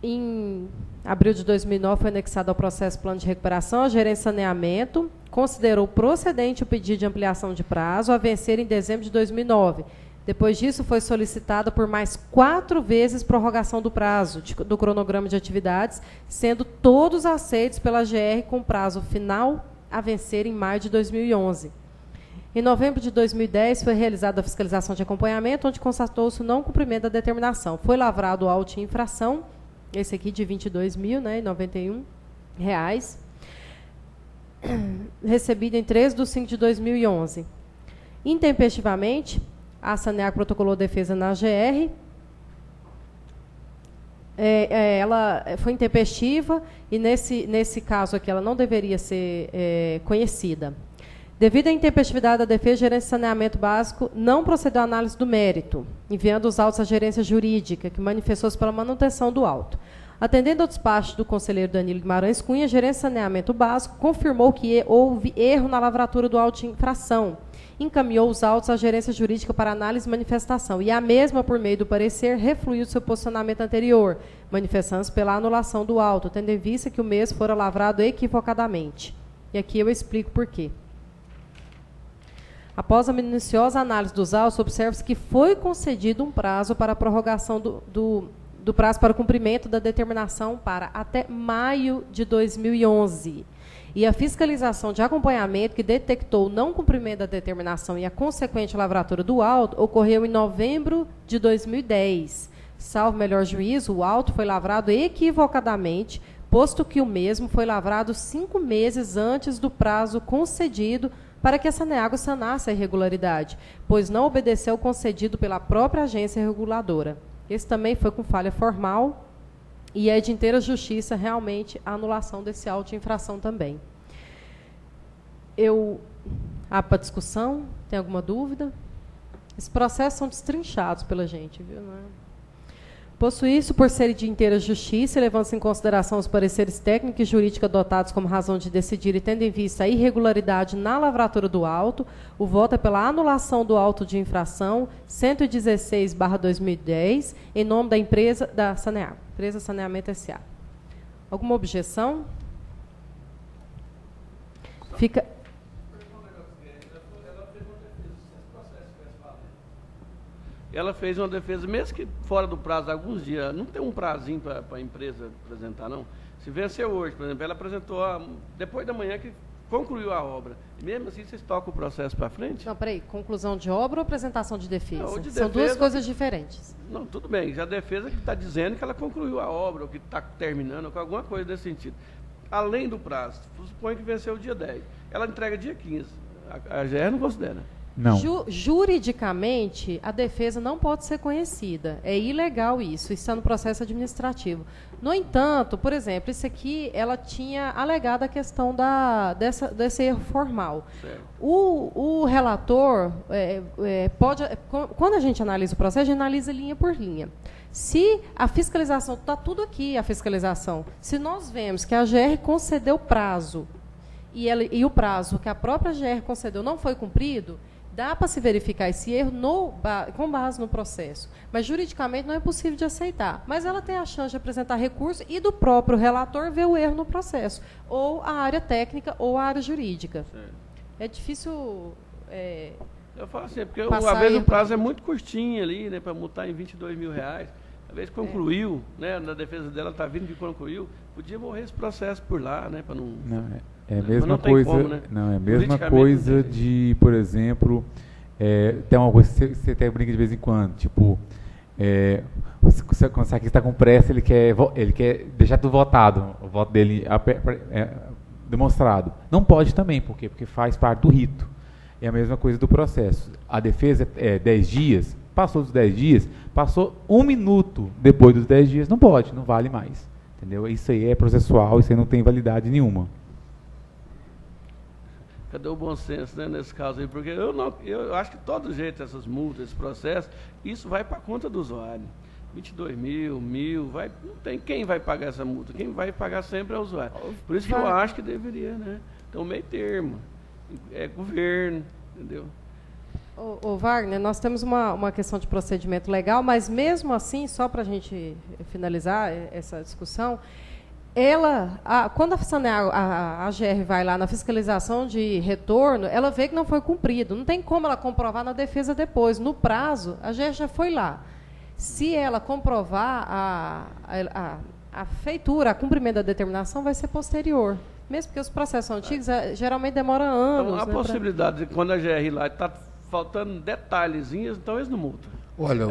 Em abril de 2009, foi anexado ao processo plano de recuperação, a gerência de saneamento considerou procedente o pedido de ampliação de prazo a vencer em dezembro de 2009. Depois disso, foi solicitada por mais 4 vezes prorrogação do prazo do cronograma de atividades, sendo todos aceitos pela GR com prazo final a vencer em maio de 2011. Em novembro de 2010, foi realizada a fiscalização de acompanhamento, onde constatou-se o não cumprimento da determinação. Foi lavrado o auto de infração, esse aqui de R$ 22.091, recebido em 13 de 5 de 2011. Intempestivamente, a Saneago protocolou defesa na GR. Ela foi intempestiva e, nesse caso aqui, ela não deveria ser conhecida. Devido à intempestividade da defesa, a Gerência de Saneamento Básico não procedeu à análise do mérito, enviando os autos à gerência jurídica, que manifestou-se pela manutenção do auto. Atendendo ao despacho do conselheiro Danilo Guimarães Cunha, a Gerência de Saneamento Básico confirmou que houve erro na lavratura do auto de infração, encaminhou os autos à gerência jurídica para análise e manifestação, e a mesma, por meio do parecer, refluiu do seu posicionamento anterior, manifestando-se pela anulação do auto, tendo em vista que o mesmo fora lavrado equivocadamente. E aqui eu explico por quê. Após a minuciosa análise dos autos, observa-se que foi concedido um prazo para a prorrogação do prazo para o cumprimento da determinação para até maio de 2011. E a fiscalização de acompanhamento, que detectou o não cumprimento da determinação e a consequente lavratura do auto, ocorreu em novembro de 2010. Salvo melhor juízo, o auto foi lavrado equivocadamente, posto que o mesmo foi lavrado 5 meses antes do prazo concedido para que a Saneago sanasse a irregularidade, pois não obedeceu ao concedido pela própria agência reguladora. Esse também foi com falha formal e é de inteira justiça realmente a anulação desse auto de infração também. Para discussão, tem alguma dúvida? Esses processos são destrinchados pela gente, viu? Não é? Posto isso, por serem de inteira justiça, levando-se em consideração os pareceres técnicos e jurídicos adotados como razão de decidir e tendo em vista a irregularidade na lavratura do auto, o voto é pela anulação do auto de infração 116/2010, em nome da empresa da Saneago, Empresa Saneamento S.A. Alguma objeção? Fica... Ela fez uma defesa, mesmo que fora do prazo, alguns dias, não tem um prazinho para a empresa apresentar, não. Se venceu hoje, por exemplo, ela apresentou depois da manhã que concluiu a obra. Mesmo assim, vocês tocam o processo para frente? Não, peraí, conclusão de obra ou apresentação de defesa? Não, de São defesa, 2 coisas diferentes. Não, tudo bem, já a defesa que está dizendo que ela concluiu a obra, ou que está terminando, ou alguma coisa desse sentido. Além do prazo, suponho que venceu o dia 10. Ela entrega dia 15. A GR não considera. Não. Juridicamente, a defesa não pode ser conhecida. É ilegal isso está no processo administrativo. No entanto, por exemplo, isso aqui, ela tinha alegado a questão desse erro formal. O relator pode... Quando a gente analisa o processo, a gente analisa linha por linha. Se a fiscalização... Está tudo aqui, a fiscalização. Se nós vemos que a GR concedeu prazo e o prazo que a própria GR concedeu não foi cumprido, Dá para se verificar esse erro com base no processo, mas juridicamente não é possível de aceitar. Mas ela tem a chance de apresentar recurso e do próprio relator ver o erro no processo, ou a área técnica ou a área jurídica. Certo. É difícil... Eu falo assim, porque Passar às vezes aí- o prazo é muito curtinho ali, né, para multar em R$22 mil. Às vezes concluiu, né, na defesa dela está vindo que concluiu, podia morrer esse processo por lá, né, para não... Não, é a Mas mesma não tem coisa. como, né? Não, é a mesma Politicamente coisa não tem. de, por exemplo, tem uma coisa que você até brinca de vez em quando, tipo, quando você está com pressa, ele quer deixar tudo votado, o voto dele demonstrado. Não pode também, por quê? Porque faz parte do rito. É a mesma coisa do processo. A defesa é 10 dias, passou dos 10 dias, passou 1 minuto depois dos 10 dias, não pode, não vale mais. Entendeu? Isso aí é processual, isso aí não tem validade nenhuma. Cadê o bom senso, né, nesse caso aí? Porque eu acho que todo jeito, essas multas, esse processo, isso vai para a conta do usuário. 22 mil, 1.000, não tem quem vai pagar essa multa. Quem vai pagar sempre é o usuário. Por isso que eu acho que deveria, né? Então, meio termo. É governo, entendeu? Ô Wagner, nós temos uma questão de procedimento legal, mas mesmo assim, só para a gente finalizar essa discussão, quando a AGR vai lá na fiscalização de retorno, ela vê que não foi cumprido. Não tem como ela comprovar na defesa depois. No prazo, a AGR já foi lá. Se ela comprovar a feitura, a cumprimento da determinação, vai ser posterior. Mesmo porque os processos antigos geralmente demoram anos. Então, a né, possibilidade de quando a GR lá está faltando detalhezinhos, então eles não multam. Olha,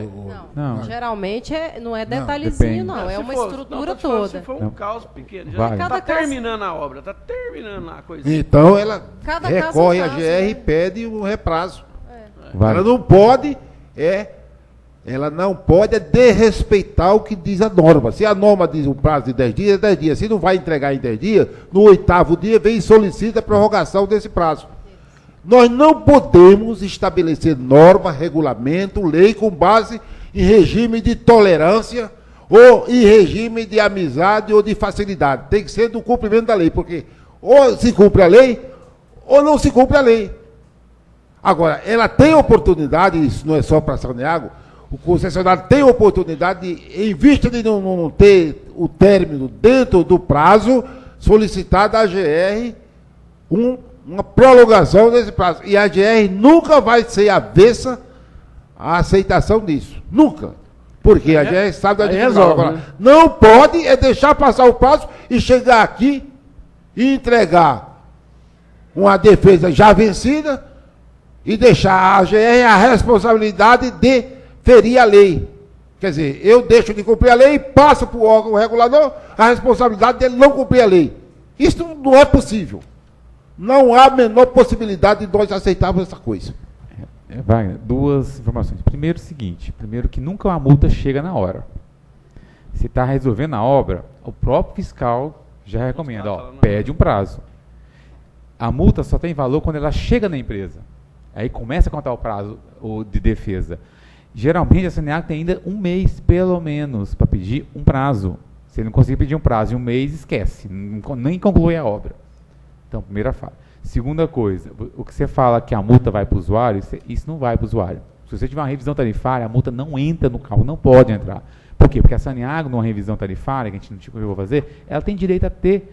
Não. Geralmente não é Não, detalhezinho, depende. não. É Se uma for- estrutura não, tô te falando, toda. Se for um Não. caos pequeno, já Vai. está Cada caso- terminando a obra, está terminando a coisinha. então ela Cada caso é um recorre à caso, GR né? e pede um reprazo. Vale. Ela não pode desrespeitar o que diz a norma. Se a norma diz um prazo de 10 dias, é 10 dias. Se não vai entregar em 10 dias, no 8º dia vem e solicita a prorrogação desse prazo. Nós não podemos estabelecer norma, regulamento, lei com base em regime de tolerância ou em regime de amizade ou de facilidade. Tem que ser do cumprimento da lei, porque ou se cumpre a lei ou não se cumpre a lei. Agora, ela tem oportunidade, isso não é só para Saneago, o concessionário tem oportunidade de, em vista de não ter o término dentro do prazo, solicitar da AGR uma prolongação desse prazo. E a AGR nunca vai ser avessa à aceitação disso. Nunca. Porque a AGR sabe da aí dificuldade. resolve, Agora, né? não pode deixar passar o prazo e chegar aqui e entregar uma defesa já vencida e deixar a AGR a responsabilidade de ferir a lei. Quer dizer, eu deixo de cumprir a lei e passo para o órgão regulador a responsabilidade dele não cumprir a lei. Isso não é possível. Não há a menor possibilidade de nós aceitarmos essa coisa. Wagner, 2 informações. Primeiro, o seguinte: primeiro, que nunca uma multa chega na hora. Se está resolvendo a obra, o próprio fiscal já recomenda, pede um prazo. A multa só tem valor quando ela chega na empresa. Aí começa a contar o prazo de defesa. Geralmente a Saneago tem ainda 1 mês, pelo menos, para pedir um prazo. Se ele não conseguir pedir um prazo em 1 mês, esquece, nem conclui a obra. Então, primeira fala. Segunda coisa, o que você fala que a multa vai para o usuário, isso não vai para o usuário. Se você tiver uma revisão tarifária, a multa não entra no carro, não pode entrar. Por quê? Porque a Saneago, numa revisão tarifária, que a gente não tinha que eu vou fazer, ela tem direito a ter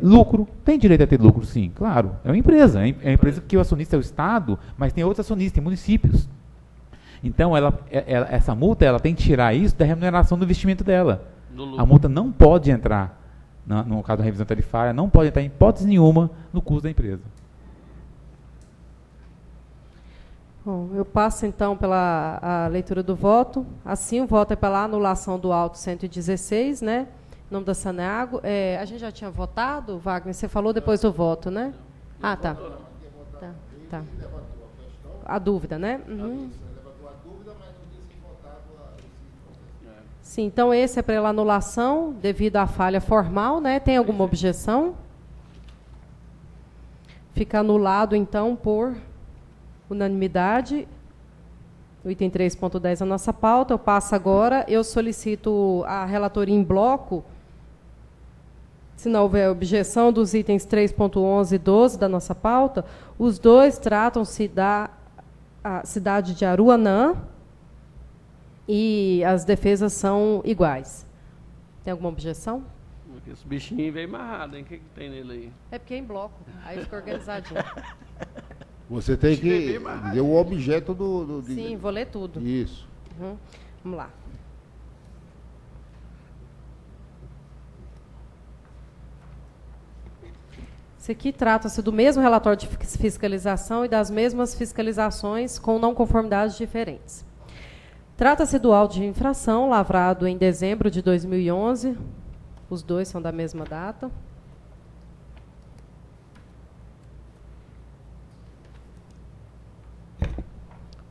lucro. Tem direito a ter lucro, sim, claro. É uma empresa. É uma empresa que o acionista é o Estado, mas tem outros acionistas, tem municípios. Então, essa multa, ela tem que tirar isso da remuneração do investimento dela. A multa não pode entrar, no caso da revisão tarifária, não pode entrar em hipótese nenhuma no custo da empresa. Bom, eu passo, então, pela a leitura do voto. Assim, o voto é pela anulação do auto 116, né? Em nome da Saneago. A gente já tinha votado, Wagner? Você falou depois do voto, né? Ah, tá. Tá. A dúvida, né? Uhum. Sim, então esse é pela anulação devido à falha formal, né? Tem alguma objeção? Fica anulado, então, por unanimidade. O item 3.10 é a nossa pauta. Eu passo agora. Eu solicito a relatoria em bloco, se não houver objeção, dos itens 3.11 e 12 da nossa pauta. Os dois tratam-se da a cidade de Aruanã e as defesas são iguais. Tem alguma objeção? Esse bichinho veio amarrado, hein? O que tem nele aí? É porque é em bloco, aí fica organizadinho. Você tem que ler o objeto do Sim, vou ler tudo. Isso. Uhum. Vamos lá. Esse aqui trata-se do mesmo relatório de fiscalização e das mesmas fiscalizações com não conformidades diferentes. Trata-se do auto de infração lavrado em dezembro de 2011. Os dois são da mesma data.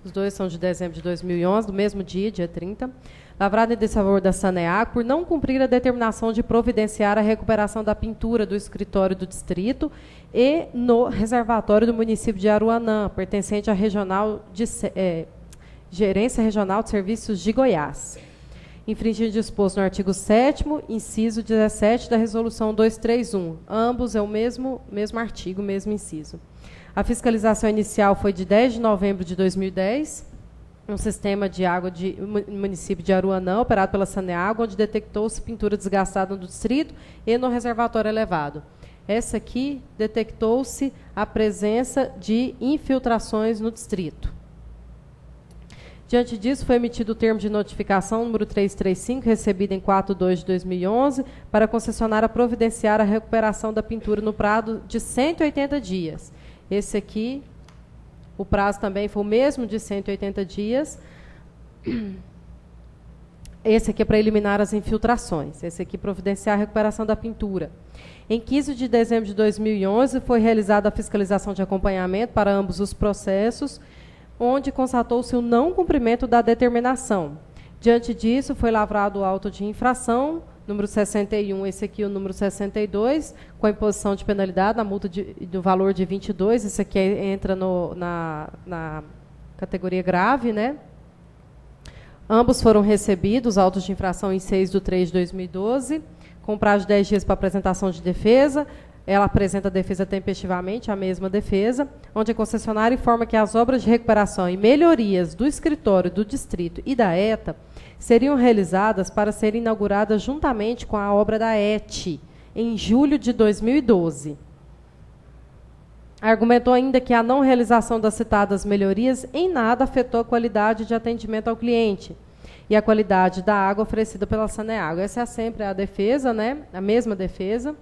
Os dois são de dezembro de 2011, do mesmo dia, dia 30. Lavrado em desfavor da Saneago por não cumprir a determinação de providenciar a recuperação da pintura do escritório do distrito e no reservatório do município de Aruanã, pertencente à Gerência Regional de Serviços de Goiás, infringindo o disposto no artigo 7º, inciso 17 da Resolução 231. Ambos é o mesmo artigo, mesmo inciso. A fiscalização inicial foi de 10 de novembro de 2010, um sistema de água do município de Aruanã, operado pela Saneago, onde detectou-se pintura desgastada no distrito e no reservatório elevado. Essa aqui detectou-se a presença de infiltrações no distrito. Diante disso, foi emitido o termo de notificação número 335, recebido em 4/2 de 2011, para a concessionária providenciar a recuperação da pintura no prazo de 180 dias. Esse aqui, o prazo também foi o mesmo de 180 dias. Esse aqui é para eliminar as infiltrações. Esse aqui providenciar a recuperação da pintura. Em 15 de dezembro de 2011, foi realizada a fiscalização de acompanhamento para ambos os processos, onde constatou-se o não cumprimento da determinação. Diante disso, foi lavrado o auto de infração, número 61, esse aqui o número 62, com a imposição de penalidade, na multa do valor de 22, esse aqui entra na categoria grave, né? Ambos foram recebidos, autos de infração em 6/3 de 2012, com prazo de 10 dias para apresentação de defesa. Ela apresenta a defesa tempestivamente, a mesma defesa, onde a concessionária informa que as obras de recuperação e melhorias do escritório, do distrito e da ETA seriam realizadas para serem inauguradas juntamente com a obra da ET, em julho de 2012. Argumentou ainda que a não realização das citadas melhorias em nada afetou a qualidade de atendimento ao cliente e a qualidade da água oferecida pela Saneago. Essa é sempre a defesa, né? A mesma defesa.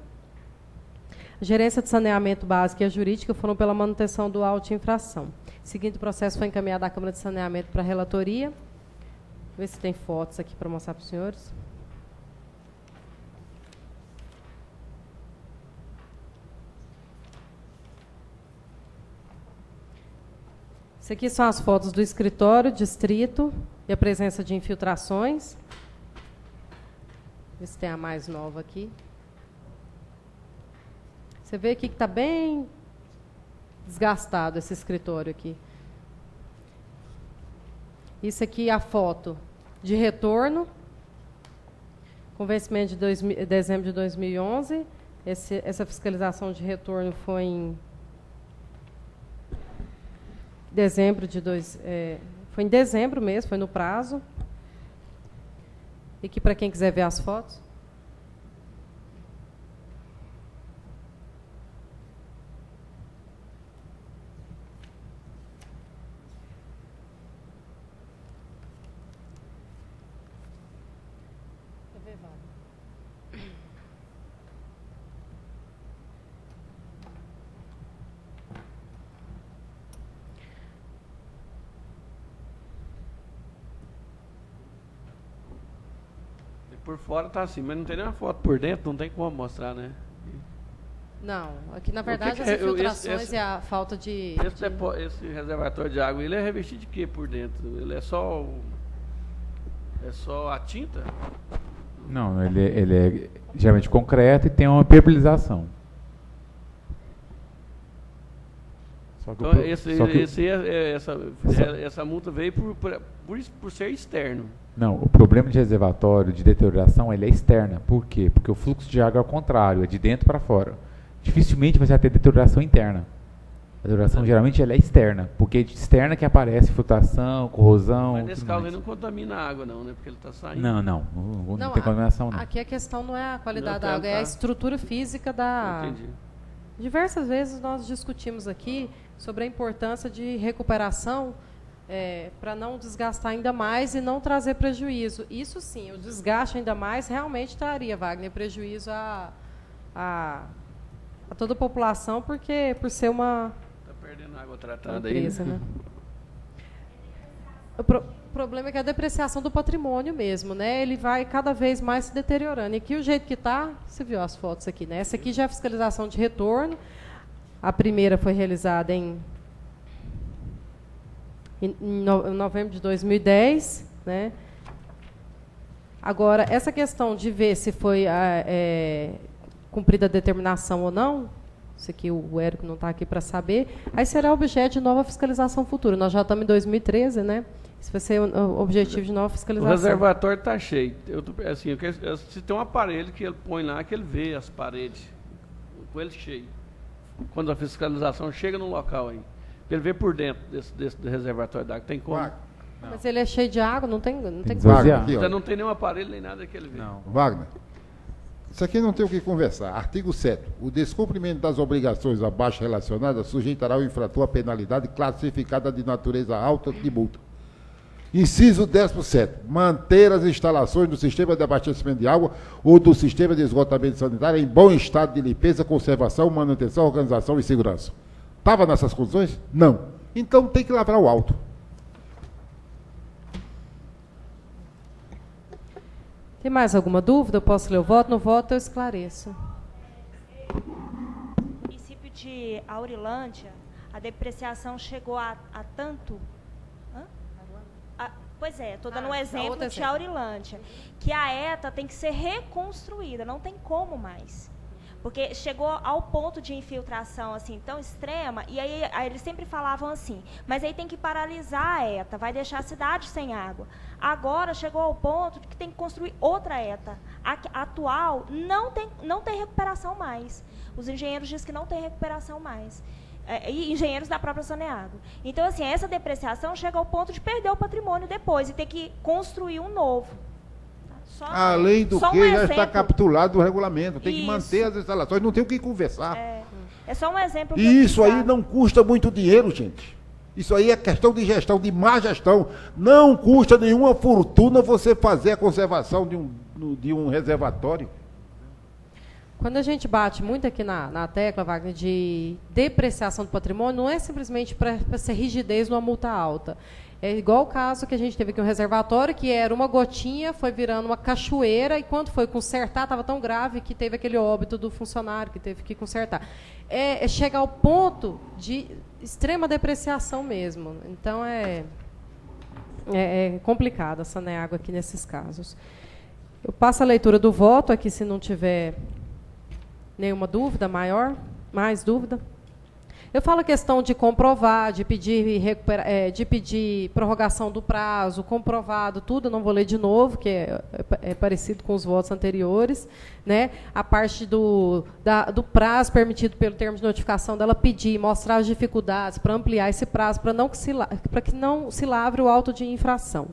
A gerência de saneamento básico e a jurídica foram pela manutenção do auto de infração. Seguinte, o processo foi encaminhado à Câmara de Saneamento para a relatoria. Vou ver se tem fotos aqui para mostrar para os senhores. Isso aqui são as fotos do escritório, distrito e a presença de infiltrações. Vê se tem a mais nova aqui. Você vê aqui que está bem desgastado esse escritório aqui. Isso aqui é a foto de retorno, com vencimento de dezembro de 2011. Essa fiscalização de retorno foi em dezembro foi em dezembro mesmo, foi no prazo. E aqui para quem quiser ver as fotos. Por fora está assim, mas não tem nenhuma foto por dentro, não tem como mostrar, né? Não, aqui na verdade as infiltrações e a falta de... Esse reservatório de água, ele é revestido de quê por dentro? Ele é só a tinta? Não, ele é geralmente concreto e tem uma impermeabilização. Então, essa multa veio por ser externo. Não, o problema de reservatório, de deterioração, ele é externa. Por quê? Porque o fluxo de água é ao contrário, é de dentro para fora. Dificilmente você vai ter deterioração interna. A deterioração geralmente ela é externa, porque de externa que aparece flutuação, corrosão. Mas nesse caso ele não contamina a água, não, né? Porque ele está saindo. Não tem contaminação, não. Aqui a questão não é a qualidade Não, da água, é a tá. estrutura física da... Entendi. Diversas vezes nós discutimos aqui sobre a importância de recuperação para não desgastar ainda mais e não trazer prejuízo. Isso sim, o desgaste ainda mais realmente traria, Wagner, prejuízo a toda a população, porque por ser uma Está perdendo água tratada aí. empresa, né? O problema é que a depreciação do patrimônio mesmo, né? Ele vai cada vez mais se deteriorando. E aqui o jeito que está, você viu as fotos aqui, né? Essa aqui já é a fiscalização de retorno. A primeira foi realizada em novembro de 2010, né? Agora, essa questão de ver se foi cumprida a determinação ou não, isso aqui o Érico não está aqui para saber, aí será objeto de nova fiscalização futura. Nós já estamos em 2013, né? Isso vai ser o objetivo de nova O fiscalização. reservatório está cheio. Se tem um aparelho que ele põe lá, que ele vê as paredes com ele cheio. Quando a fiscalização chega no local aí. Ele vê por dentro desse reservatório d'água. Tem como? Wagner, Mas ele é cheio de água, não tem que como. Wagner, aqui, Então ó. não tem nenhum aparelho nem nada que ele vê. Não. Wagner, isso aqui não tem o que conversar. Artigo 7º. O descumprimento das obrigações abaixo relacionadas sujeitará o infrator a penalidade classificada de natureza alta de multa. Inciso 10º. Manter as instalações do sistema de abastecimento de água ou do sistema de esgotamento sanitário em bom estado de limpeza, conservação, manutenção, organização e segurança. Estava nessas condições? Não. Então tem que lavrar o auto. Tem mais alguma dúvida? Eu posso ler o voto? No voto eu esclareço. No município de Aurilândia, a depreciação chegou a tanto... Hã? Pois é, estou dando um exemplo outro de exemplo. Aurilândia, que a ETA tem que ser reconstruída, não tem como mais. Porque chegou ao ponto de infiltração assim tão extrema, e aí eles sempre falavam assim, mas aí tem que paralisar a ETA, vai deixar a cidade sem água. Agora chegou ao ponto de que tem que construir outra ETA. A atual não tem recuperação mais. Os engenheiros dizem que não tem recuperação mais. E engenheiros da própria Saneago. Então, assim, essa depreciação chega ao ponto de perder o patrimônio depois e ter que construir um novo. Além do só que, um já está exemplo. capitulado o regulamento. Tem que Isso. manter as instalações, não tem o que conversar. É só um exemplo. que E eu isso quis aí dar. não custa muito dinheiro, gente. Isso aí é questão de gestão, de má gestão. Não custa nenhuma fortuna você fazer a conservação de um reservatório. Quando a gente bate muito aqui na tecla, Wagner, de depreciação do patrimônio, não é simplesmente para ser rigidez numa multa alta. É igual o caso que a gente teve aqui um reservatório, que era uma gotinha, foi virando uma cachoeira, e quando foi consertar, estava tão grave que teve aquele óbito do funcionário que teve que consertar. Chega ao ponto de extrema depreciação mesmo. Então, é complicada a Saneago aqui nesses casos. Eu passo a leitura do voto aqui, se não tiver nenhuma dúvida maior, mais dúvida. Eu falo a questão de comprovar, de pedir prorrogação do prazo, comprovado, tudo, eu não vou ler de novo, que é parecido com os votos anteriores, né? A parte do prazo permitido pelo termo de notificação dela pedir, mostrar as dificuldades para ampliar esse prazo, para que não se lavre o auto de infração.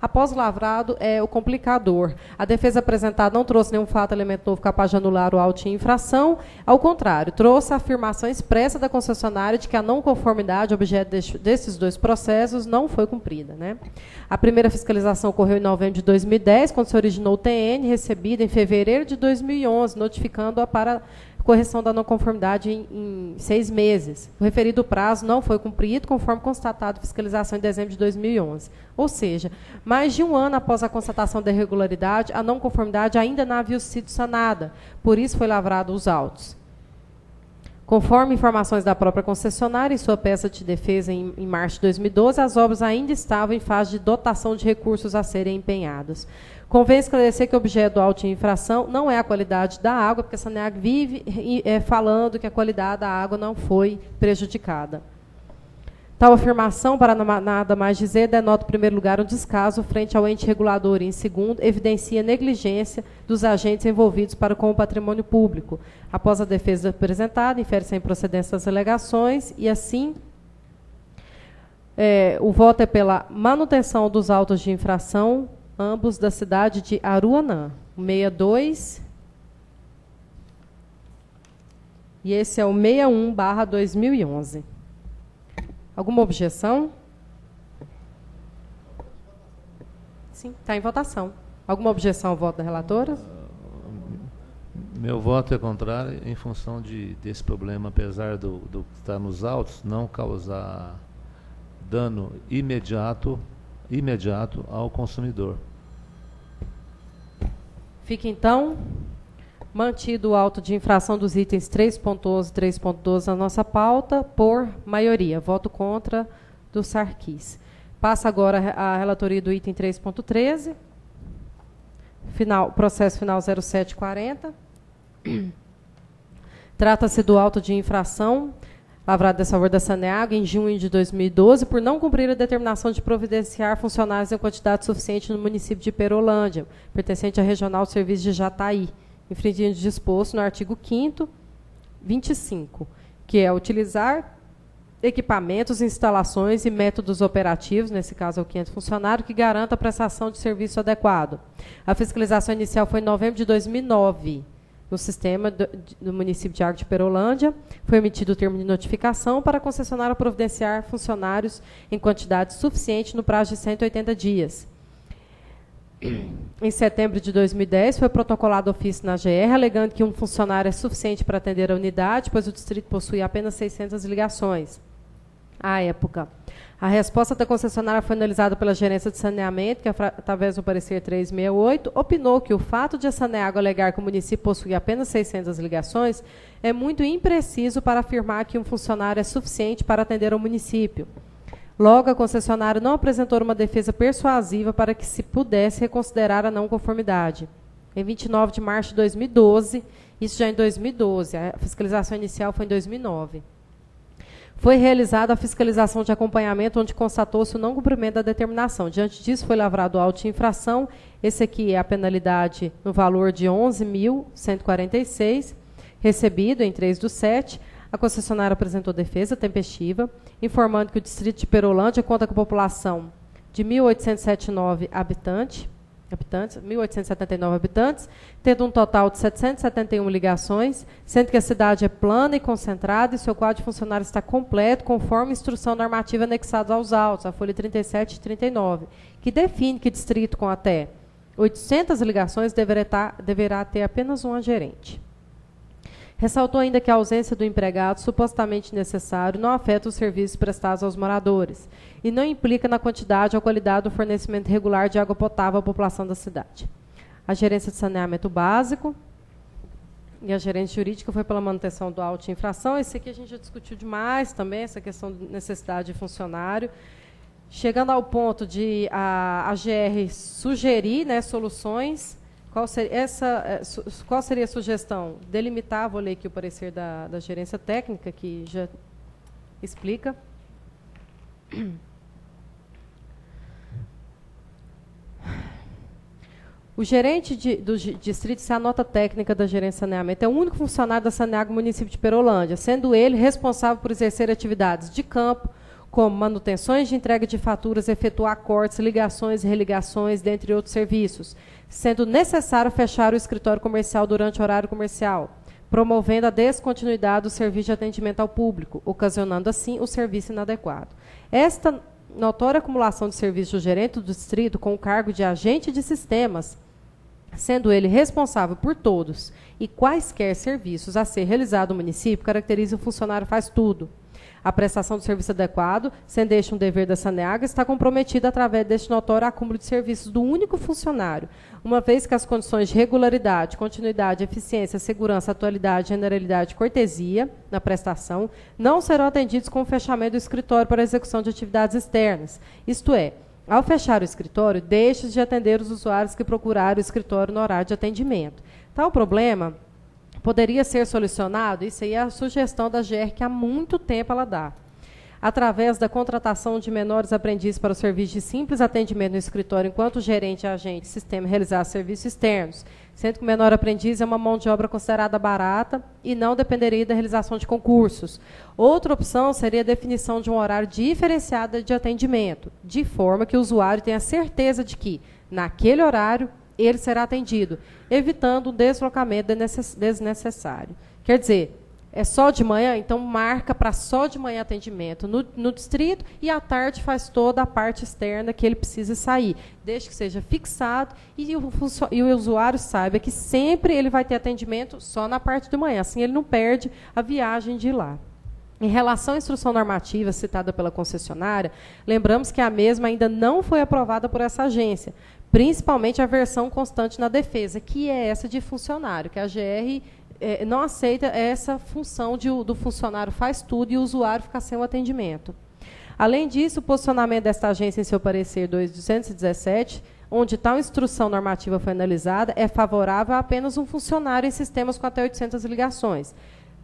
Após o lavrado, é o complicador. A defesa apresentada não trouxe nenhum fato, elemento novo capaz de anular o auto de infração. Ao contrário, trouxe a afirmação expressa da concessionária de que a não conformidade objeto desses dois processos não foi cumprida, né? A primeira fiscalização ocorreu em novembro de 2010, quando se originou o TN, recebida em fevereiro de 2011, notificando-a para correção da não conformidade em 6 meses. O referido prazo não foi cumprido, conforme constatado em fiscalização em dezembro de 2011. Ou seja, mais de um ano após a constatação da irregularidade, a não conformidade ainda não havia sido sanada. Por isso foi lavrado os autos. Conforme informações da própria concessionária, em sua peça de defesa em março de 2012, as obras ainda estavam em fase de dotação de recursos a serem empenhados. Convém esclarecer que o objeto do auto de infração não é a qualidade da água, porque a Saneago vive falando que a qualidade da água não foi prejudicada. Tal afirmação, para nada mais dizer, denota, em primeiro lugar, um descaso frente ao ente regulador e, em segundo, evidencia negligência dos agentes envolvidos para com o patrimônio público. Após a defesa apresentada, infere-se a improcedência das alegações e, assim, o voto é pela manutenção dos autos de infração, ambos da cidade de Aruanã. 62. E esse é o 61/2011. Alguma objeção? Sim, está em votação. Alguma objeção ao voto da relatora? Meu voto é contrário em função desse problema, apesar do que está nos autos, não causar dano imediato ao consumidor. Fica, então, mantido o auto de infração dos itens 3.11 e 3.12 na nossa pauta, por maioria. Voto contra do Sarquis. Passa agora a relatoria do item 3.13. Processo final 0740. Trata-se do auto de infração lavrado dessa favor da Saneago em junho de 2012 por não cumprir a determinação de providenciar funcionários em quantidade suficiente no município de Perolândia, pertencente à Regional de Serviços de Jataí, infringindo o disposto no artigo 5º, 25, que é utilizar equipamentos, instalações e métodos operativos, nesse caso é o 500 funcionário, que garanta a prestação de serviço adequado. A fiscalização inicial foi em novembro de 2009, no sistema do município de Água de Perolândia. Foi emitido o termo de notificação para a concessionária providenciar funcionários em quantidade suficiente no prazo de 180 dias. Em setembro de 2010, foi protocolado ofício na GR, alegando que um funcionário é suficiente para atender a unidade, pois o distrito possui apenas 600 ligações. À época, a resposta da concessionária foi analisada pela Gerência de Saneamento, que, através do parecer 368, opinou que o fato de a Saneago alegar que o município possui apenas 600 ligações é muito impreciso para afirmar que um funcionário é suficiente para atender ao município. Logo, a concessionária não apresentou uma defesa persuasiva para que se pudesse reconsiderar a não conformidade. Em 29 de março de 2012, isso já em 2012, a fiscalização inicial foi em 2009. Foi realizada a fiscalização de acompanhamento, onde constatou-se o não cumprimento da determinação. Diante disso, foi lavrado auto de infração. Esse aqui é a penalidade no valor de R$ 11.146, recebido em 3/7. A concessionária apresentou defesa tempestiva, informando que o distrito de Perolândia conta com população de 1.879 habitantes, 1.879 habitantes, tendo um total de 771 ligações, sendo que a cidade é plana e concentrada e seu quadro de funcionários está completo, conforme instrução normativa anexada aos autos, a folha 37 e 39, que define que distrito com até 800 ligações deverá ter apenas um gerente. Ressaltou ainda que a ausência do empregado supostamente necessário não afeta os serviços prestados aos moradores e não implica na quantidade ou qualidade do fornecimento regular de água potável à população da cidade. A gerência de saneamento básico e a gerência jurídica foi pela manutenção do auto de infração. Esse aqui a gente já discutiu demais também, essa questão de necessidade de funcionário. Chegando ao ponto de a GR sugerir, né, soluções. Qual seria a sugestão? Delimitar, vou ler aqui o parecer da gerência técnica, que já explica. O gerente do distrito, isso é a nota técnica da gerência de saneamento, é o único funcionário da Saneago município de Perolândia, sendo ele responsável por exercer atividades de campo, como manutenções de entrega de faturas, efetuar cortes, ligações e religações, dentre outros serviços, sendo necessário fechar o escritório comercial durante o horário comercial, promovendo a descontinuidade do serviço de atendimento ao público, ocasionando, assim, o serviço inadequado. Esta notória acumulação de serviços do gerente do distrito com o cargo de agente de sistemas, sendo ele responsável por todos e quaisquer serviços a ser realizado no município, caracteriza o funcionário faz tudo. A prestação do serviço adequado, sendo este um dever da Saneago, está comprometida através deste notório acúmulo de serviços do único funcionário, uma vez que as condições de regularidade, continuidade, eficiência, segurança, atualidade, generalidade e cortesia na prestação não serão atendidos com o fechamento do escritório para a execução de atividades externas. Isto é, ao fechar o escritório, deixe de atender os usuários que procurarem o escritório no horário de atendimento. Tal problema poderia ser solucionado, isso aí é a sugestão da GR que há muito tempo ela dá. através da contratação de menores aprendizes para o serviço de simples atendimento no escritório, enquanto o gerente e agente de sistema realizar serviços externos, sendo que o menor aprendiz é uma mão de obra considerada barata e não dependeria da realização de concursos. Outra opção seria a definição de um horário diferenciado de atendimento, de forma que o usuário tenha certeza de que, naquele horário, ele será atendido, evitando um deslocamento desnecessário. Quer dizer, é só de manhã, então marca para só de manhã atendimento no distrito e à tarde faz toda a parte externa que ele precisa sair, desde que seja fixado e o usuário saiba que sempre ele vai ter atendimento só na parte de manhã, assim ele não perde a viagem de ir lá. Em relação à instrução normativa citada pela concessionária, lembramos que a mesma ainda não foi aprovada por essa agência, principalmente a versão constante na defesa, que é essa de funcionário, que a GR não aceita essa função do funcionário faz tudo e o usuário fica sem o atendimento. Além disso, o posicionamento desta agência em seu parecer 217, onde tal instrução normativa foi analisada, é favorável a apenas um funcionário em sistemas com até 800 ligações,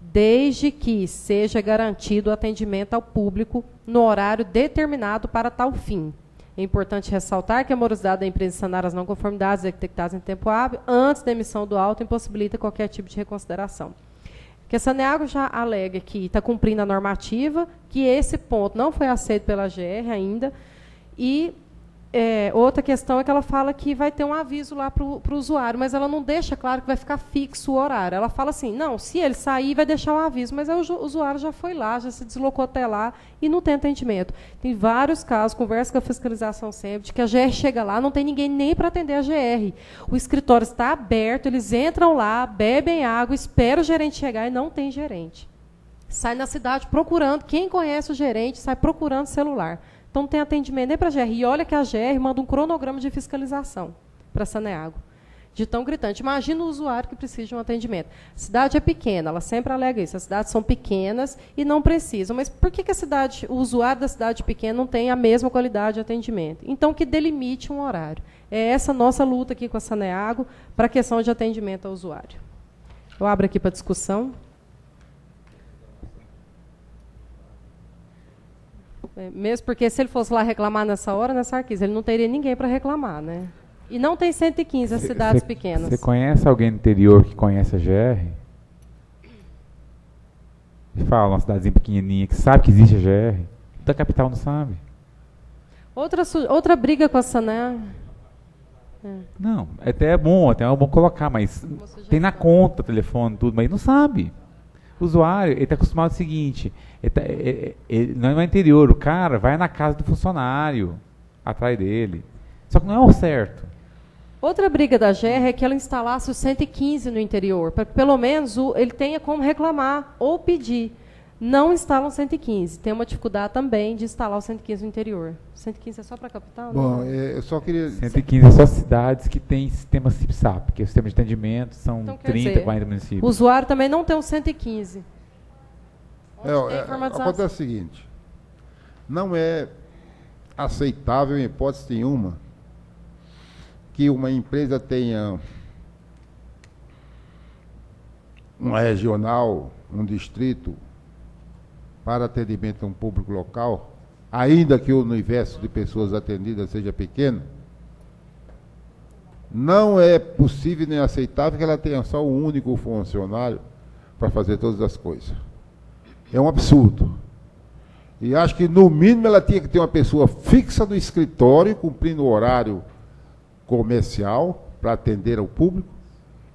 desde que seja garantido o atendimento ao público no horário determinado para tal fim. É importante ressaltar que a morosidade da empresa em sanar as não conformidades detectadas em tempo hábil, antes da emissão do auto, impossibilita qualquer tipo de reconsideração. Que a Saneago já alega que está cumprindo a normativa, que esse ponto não foi aceito pela GR ainda, e outra questão é que ela fala que vai ter um aviso lá para o usuário, mas ela não deixa claro que vai ficar fixo o horário. Ela fala assim, não, se ele sair, vai deixar um aviso, mas aí o usuário já foi lá, já se deslocou até lá e não tem atendimento. Tem vários casos, conversa com a fiscalização sempre, de que a GR chega lá, não tem ninguém nem para atender a GR. O escritório está aberto, eles entram lá, bebem água, esperam o gerente chegar e não tem gerente. Sai na cidade procurando, quem conhece o gerente, sai procurando celular. Então, não tem atendimento nem para a GR. E olha que a GR manda um cronograma de fiscalização para a Saneago, de tão gritante. Imagina o usuário que precisa de um atendimento. A cidade é pequena, ela sempre alega isso. As cidades são pequenas e não precisam. Mas por que o usuário da cidade pequena não tem a mesma qualidade de atendimento? Então, que delimite um horário. É essa nossa luta aqui com a Saneago para a questão de atendimento ao usuário. Eu abro aqui para discussão. Mesmo porque se ele fosse lá reclamar nessa hora, nessa Sarquis, ele não teria ninguém para reclamar, né? E não tem 115 as cidades pequenas. Você conhece alguém no interior que conhece a GR? Fala, uma cidadezinha pequenininha, que sabe que existe a GR. Da capital não sabe. Outra briga com a Saneago. Não, até é bom colocar, mas tem na conta, telefone, tudo, mas não sabe. O usuário, ele está acostumado ao seguinte, ele não é no interior, o cara vai na casa do funcionário, atrás dele. Só que não é o certo. Outra briga da GR é que ela instalasse o 115 no interior, para que pelo menos ele tenha como reclamar ou pedir. Não instalam 115. Tem uma dificuldade também de instalar o 115 no interior. 115 é só para a capital? Bom, eu só queria... 115 é só cidades que têm sistema CIPSAP, que é o sistema de atendimento, são então, 30, 40 municípios. O usuário também não tem um 115. Acontece o seguinte, não é aceitável, em hipótese nenhuma, que uma empresa tenha uma regional, um distrito, para atendimento a um público local, ainda que o universo de pessoas atendidas seja pequeno, não é possível nem aceitável que ela tenha só um único funcionário para fazer todas as coisas. É um absurdo. E acho que, no mínimo, ela tinha que ter uma pessoa fixa no escritório, cumprindo o horário comercial para atender ao público,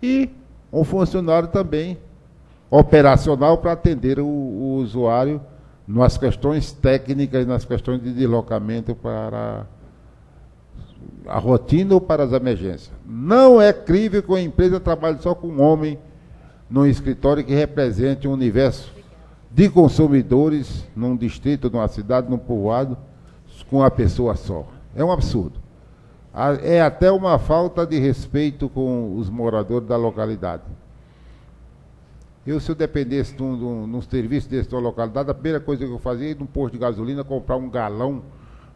e um funcionário também operacional para atender o usuário nas questões técnicas, nas questões de deslocamento para a rotina ou para as emergências. Não é crível que uma empresa trabalhe só com um homem num escritório que represente um universo de consumidores num distrito, numa cidade, num povoado, com uma pessoa só. É um absurdo. É até uma falta de respeito com os moradores da localidade. Se eu dependesse de um serviço desse da localidade, a primeira coisa que eu fazia é ir num posto de gasolina, comprar um galão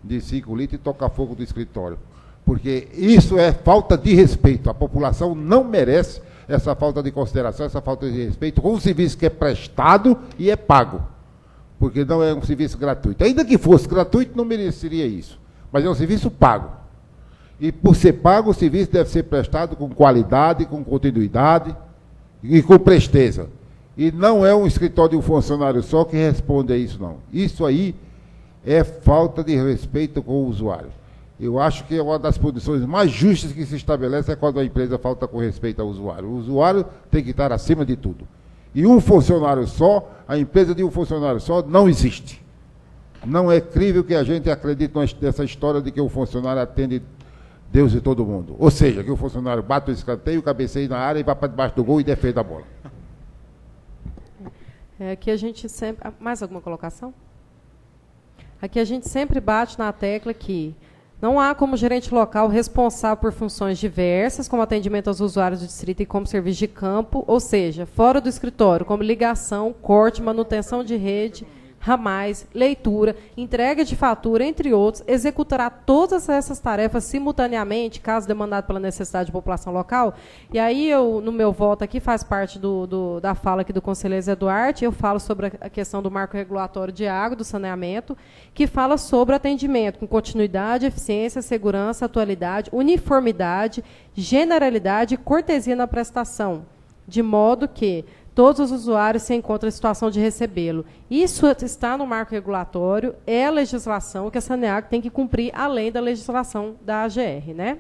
de 5 litros e tocar fogo do escritório. Porque isso é falta de respeito. A população não merece essa falta de consideração, essa falta de respeito com um serviço que é prestado e é pago. porque não é um serviço gratuito. Ainda que fosse gratuito, não mereceria isso. Mas é um serviço pago. E por ser pago, o serviço deve ser prestado com qualidade, com continuidade e com presteza. E não é um escritório de um funcionário só que responde a isso, não. Isso aí é falta de respeito com o usuário. Eu acho que é uma das posições mais justas que se estabelece é quando a empresa falta com respeito ao usuário. O usuário tem que estar acima de tudo. E um funcionário só, a empresa de um funcionário só, não existe. Não é crível que a gente acredite nessa história de que o funcionário atende Deus e todo mundo. Ou seja, que o funcionário bate o escanteio, cabeceia na área e vai para debaixo do gol e defende a bola. Aqui a gente sempre... Mais alguma colocação? Aqui a gente sempre bate na tecla que não há como gerente local responsável por funções diversas, como atendimento aos usuários do distrito e como serviço de campo, ou seja, fora do escritório, como ligação, corte, manutenção de rede, ramais, leitura, entrega de fatura, entre outros, executará todas essas tarefas simultaneamente, caso demandado pela necessidade de população local. E aí, no meu voto aqui, faz parte da fala aqui do conselheiro Zé Duarte, eu falo sobre a questão do marco regulatório de água, do saneamento, que fala sobre atendimento com continuidade, eficiência, segurança, atualidade, uniformidade, generalidade e cortesia na prestação, de modo que todos os usuários se encontram em situação de recebê-lo. Isso está no marco regulatório, é a legislação que a Saneago tem que cumprir, além da legislação da AGR. Né?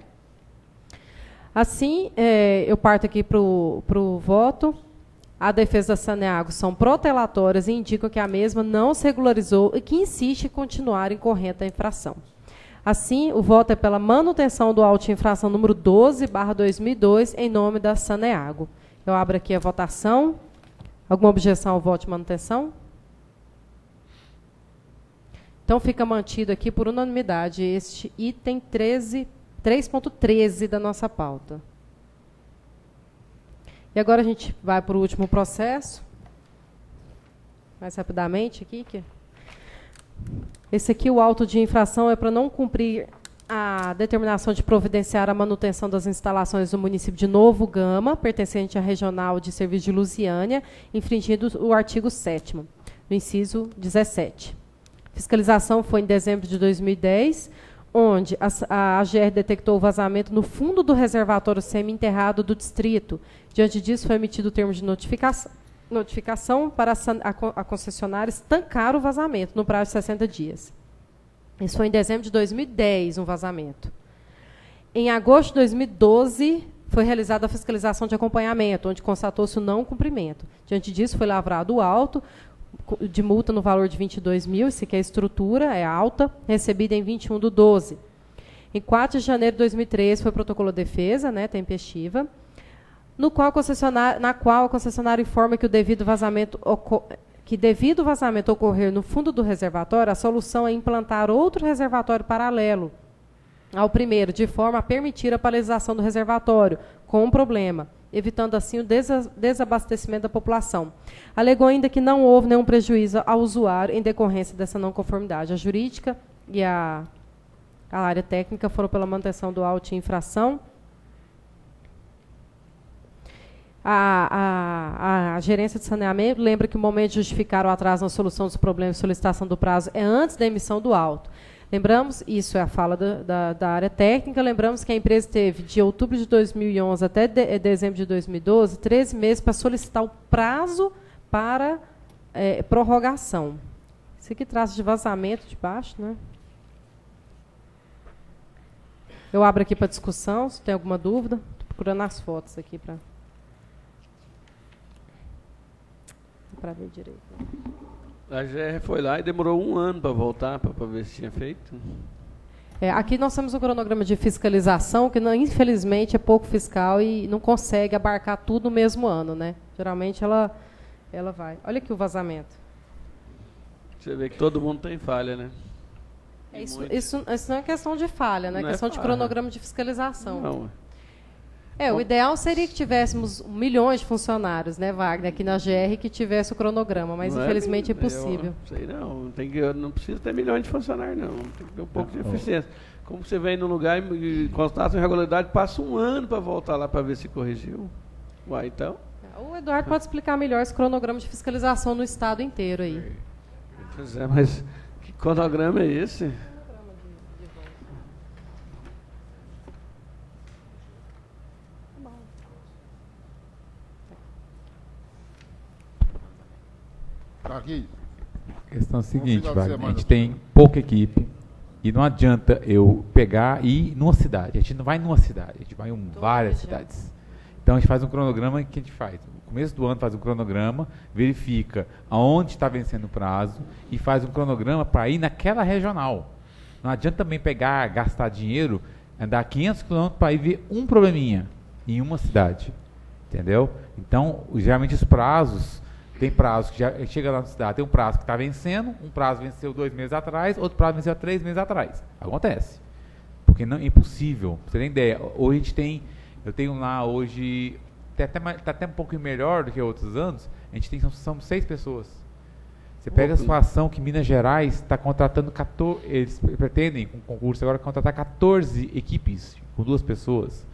Assim, eu parto aqui para o voto. A defesa da Saneago são protelatórias e indicam que a mesma não se regularizou e que insiste em continuar incorrente a infração. Assim, o voto é pela manutenção do auto de infração número 12/2002, em nome da Saneago. Eu abro aqui a votação. Alguma objeção ao voto de manutenção? Então, fica mantido aqui por unanimidade este item 3.13 da nossa pauta. E agora a gente vai para o último processo. Mais rapidamente aqui. Esse aqui, o auto de infração, é para não cumprir a determinação de providenciar a manutenção das instalações do município de Novo Gama, pertencente à Regional de Serviço de Lusiânia, infringindo o artigo 7º, no inciso 17. Fiscalização foi em dezembro de 2010, onde a AGR detectou o vazamento no fundo do reservatório semi-enterrado do distrito. Diante disso, foi emitido o termo de notificação para a concessionária estancar o vazamento no prazo de 60 dias. Isso foi em dezembro de 2010, um vazamento. Em agosto de 2012, foi realizada a fiscalização de acompanhamento, onde constatou-se o não cumprimento. Diante disso, foi lavrado o auto de multa no valor de 22 mil, esse que é a estrutura, é alta, recebida em 21/12. Em 4 de janeiro de 2013, foi protocolo de defesa, né, tempestiva, na qual a concessionária informa que devido o vazamento ocorrer no fundo do reservatório, a solução é implantar outro reservatório paralelo ao primeiro, de forma a permitir a paralisação do reservatório, com um problema, evitando assim o desabastecimento da população. Alegou ainda que não houve nenhum prejuízo ao usuário em decorrência dessa não conformidade. A jurídica e a área técnica foram pela manutenção do auto de infração. A gerência de saneamento lembra que o momento de justificar o atraso na solução dos problemas de solicitação do prazo é antes da emissão do auto. Lembramos, isso é a fala da área técnica, lembramos que a empresa teve, de outubro de 2011 até dezembro de 2012, 13 meses para solicitar o prazo para prorrogação. Isso aqui traz de vazamento de baixo, né? Eu abro aqui para discussão, se tem alguma dúvida. Estou procurando as fotos aqui para ver direito. A GR foi lá e demorou 1 ano para voltar, para ver se tinha feito. Aqui nós temos um cronograma de fiscalização que, infelizmente, é pouco fiscal e não consegue abarcar tudo no mesmo ano, né? Geralmente ela vai. Olha aqui o vazamento. Você vê que todo mundo tem falha, né? Isso não é questão de falha, né? É questão de cronograma de fiscalização. Não. O ideal seria que tivéssemos milhões de funcionários, né, Wagner, aqui na GR, que tivesse o cronograma, mas infelizmente é impossível. Não precisa ter milhões de funcionários, não. Tem que ter um pouco de eficiência. Como você vem num lugar e constata uma irregularidade, passa 1 ano para voltar lá para ver se corrigiu. Então. O Eduardo pode explicar melhor esse cronograma de fiscalização no estado inteiro aí. Pois é, mas que cronograma é esse? Tá aqui. Questão seguinte, final de Wagner, a semana. gente tem pouca equipe e não adianta eu pegar e ir numa cidade. A gente não vai numa cidade, a gente vai em várias cidades. Então a gente faz um cronograma que a gente faz. No começo do ano faz um cronograma, verifica aonde está vencendo o prazo e faz um cronograma para ir naquela regional. Não adianta também pegar, gastar dinheiro, andar 500 km para ir ver um probleminha em uma cidade. Entendeu? Então, geralmente os prazos, tem prazo que já chega lá na cidade, tem um prazo que está vencendo, um prazo venceu 2 meses atrás, outro prazo venceu 3 meses atrás. Acontece. Porque não, é impossível. Pra você ter ideia, hoje a gente tem, eu tenho lá hoje, está até um pouquinho melhor do que outros anos, a gente tem, são 6 pessoas. Você pega a situação que Minas Gerais está contratando 14, eles pretendem, com concurso agora, contratar 14 equipes, com 2 pessoas.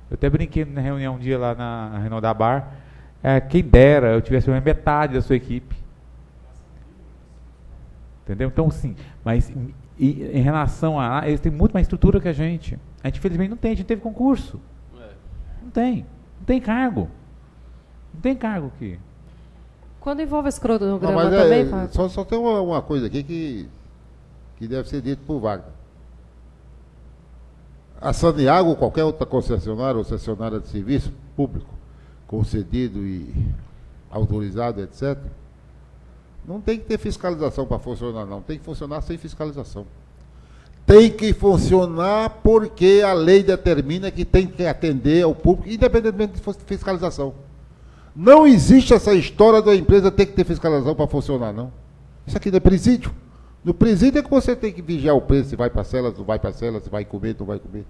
Eu até brinquei na reunião um dia lá na Renault da Bar, quem dera eu tivesse metade da sua equipe. Entendeu? Então, sim, mas em relação a... Eles têm muito mais estrutura que a gente. A gente, infelizmente, não tem, a gente teve concurso. Não tem cargo. Não tem cargo aqui. Quando envolve esse cronograma Não, mas também, Fábio? só tem uma coisa aqui que deve ser dito por Wagner. A Saneago ou qualquer outra concessionária ou concessionária de serviço público, concedido e autorizado, etc., não tem que ter fiscalização para funcionar, não. Tem que funcionar sem fiscalização. Tem que funcionar porque a lei determina que tem que atender ao público, independentemente de fiscalização. Não existe essa história da empresa ter que ter fiscalização para funcionar, não. Isso aqui não é presídio. No presídio é que você tem que vigiar o preço, se vai para a cela, se não vai para a cela, se vai comer, não vai comer.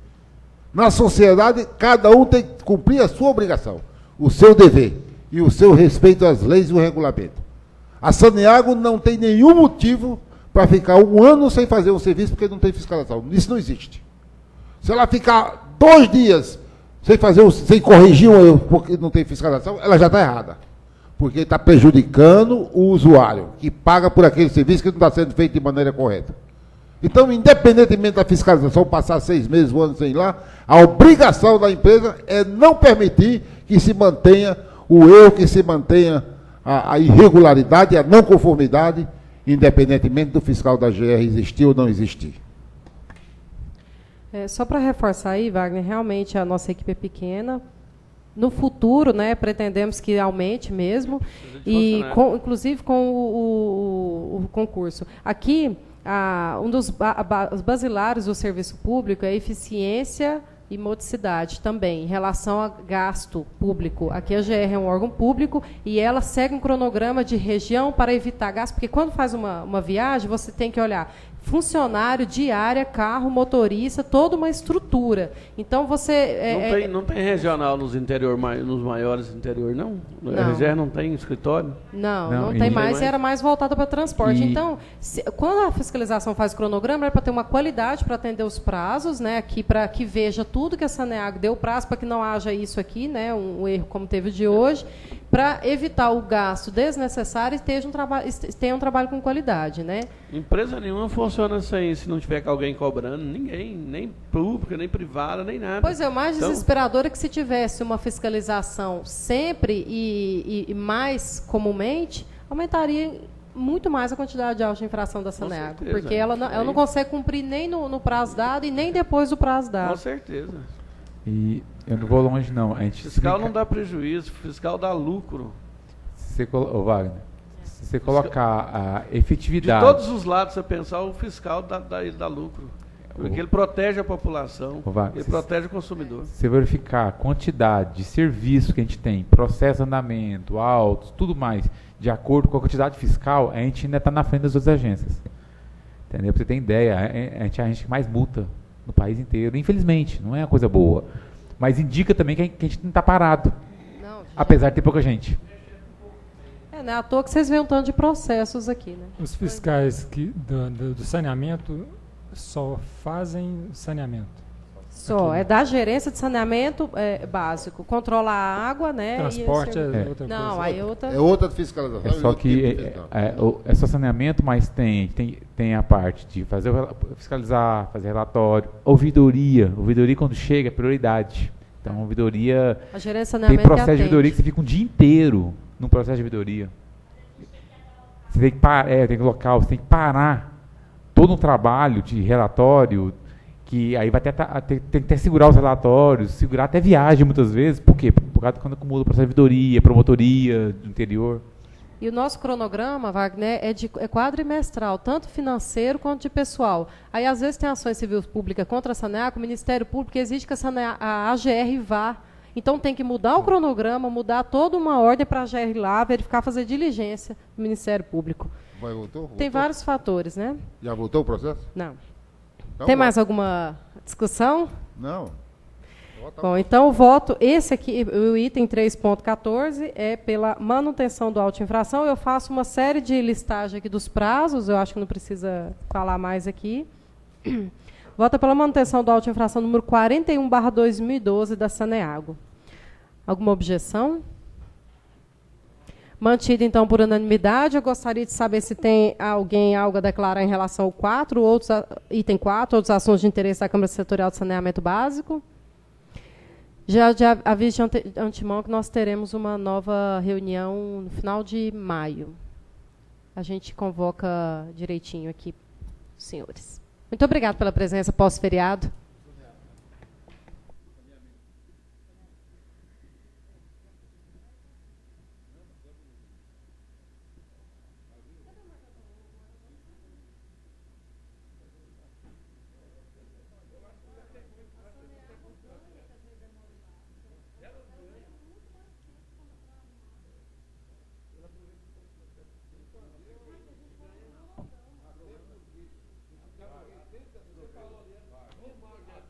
Na sociedade, cada um tem que cumprir a sua obrigação, o seu dever e o seu respeito às leis e o regulamento. A Saneago não tem nenhum motivo para ficar 1 ano sem fazer um serviço porque não tem fiscalização. Isso não existe. Se ela ficar 2 dias sem corrigir um erro porque não tem fiscalização, ela já está errada. Porque está prejudicando o usuário, que paga por aquele serviço que não está sendo feito de maneira correta. Então, independentemente da fiscalização, passar 6 meses, 1 ano sem ir lá, a obrigação da empresa é não permitir que se mantenha o erro, que se mantenha a irregularidade, a não conformidade, independentemente do fiscal da GR existir ou não existir. Só para reforçar aí, Wagner, realmente a nossa equipe é pequena. No futuro, né, pretendemos que aumente mesmo, e inclusive com o concurso. Aqui, um dos os basilares do serviço público é eficiência e modicidade também, em relação a gasto público. Aqui a GR é um órgão público e ela segue um cronograma de região para evitar gasto, porque quando faz uma viagem, você tem que olhar funcionário, diária, carro, motorista, toda uma estrutura. Então, você... Não tem regional nos maiores interior, não? A RGR não tem escritório? Não tem mais, era mais voltada para transporte. Então, quando a fiscalização faz cronograma, é para ter uma qualidade para atender os prazos, né, aqui para que veja tudo que a Saneago deu prazo, para que não haja isso aqui, né, um erro como teve o de hoje, para evitar o gasto desnecessário e tenha um trabalho com qualidade, né? Empresa nenhuma funciona sem, se não tiver alguém cobrando, ninguém, nem pública, nem privada, nem nada. Pois é, o mais desesperador é que se tivesse uma fiscalização sempre e mais comumente, aumentaria muito mais a quantidade de autos de infração da Saneago, porque ela não consegue cumprir nem no prazo dado e nem depois do prazo dado. Com certeza. E eu não vou longe, não. Fiscal não dá prejuízo, fiscal dá lucro. Wagner, se você colocar a efetividade... De todos os lados, você pensar, o fiscal dá lucro. Porque ele protege a população, ele protege o consumidor. Se você verificar a quantidade de serviço que a gente tem, processo, andamento, autos, tudo mais, de acordo com a quantidade fiscal, a gente ainda está na frente das outras agências. Entendeu? Pra você ter ideia, a gente é a agência que mais multa no país inteiro. Infelizmente, não é uma coisa boa. Mas indica também que a gente não está parado, apesar de ter pouca gente. Não é à toa que vocês veem um tanto de processos aqui, né? Os fiscais do saneamento só fazem saneamento. Só, é da gerência de saneamento básico. Controla a água, né? Transporte e é outra não, coisa. aí outra. É outra fiscalização. É só outro que tipo de fiscalização. é só saneamento, mas tem a parte de fazer fiscalizar, fazer relatório, ouvidoria. Ouvidoria, quando chega, é prioridade. Então, ouvidoria. A gerência de Tem saneamento processo de atende. ouvidoria que você fica um dia inteiro num processo de ouvidoria. Você tem que parar, tem local, você tem que parar todo um trabalho de relatório, que aí vai tem que até segurar os relatórios, segurar até viagem muitas vezes. Por quê? Por causa quando acumula o processo de ouvidoria, promotoria do interior. E o nosso cronograma, Wagner, é quadrimestral, tanto financeiro quanto de pessoal. Aí, às vezes, tem ações civil pública contra a Saneago, o Ministério Público exige que a AGR vá. Então, tem que mudar o cronograma, mudar toda uma ordem para a AGR lá, verificar, fazer diligência do Ministério Público. Voltou? Tem vários fatores, né? Já voltou o processo? Não. Então, Tem mais alguma discussão? Não. Bom, então o voto, esse aqui, o item 3.14, é pela manutenção do auto-infração. Eu faço uma série de listagem aqui dos prazos, eu acho que não precisa falar mais aqui. Vota pela manutenção do auto-infração número 41/2012 da Saneago. Alguma objeção? Mantido, então, por unanimidade. Eu gostaria de saber se tem algo a declarar em relação ao item 4, outros assuntos de interesse da Câmara Setorial de Saneamento Básico. Já aviso de antemão que nós teremos uma nova reunião no final de maio. A gente convoca direitinho aqui os senhores. Muito obrigada pela presença pós-feriado.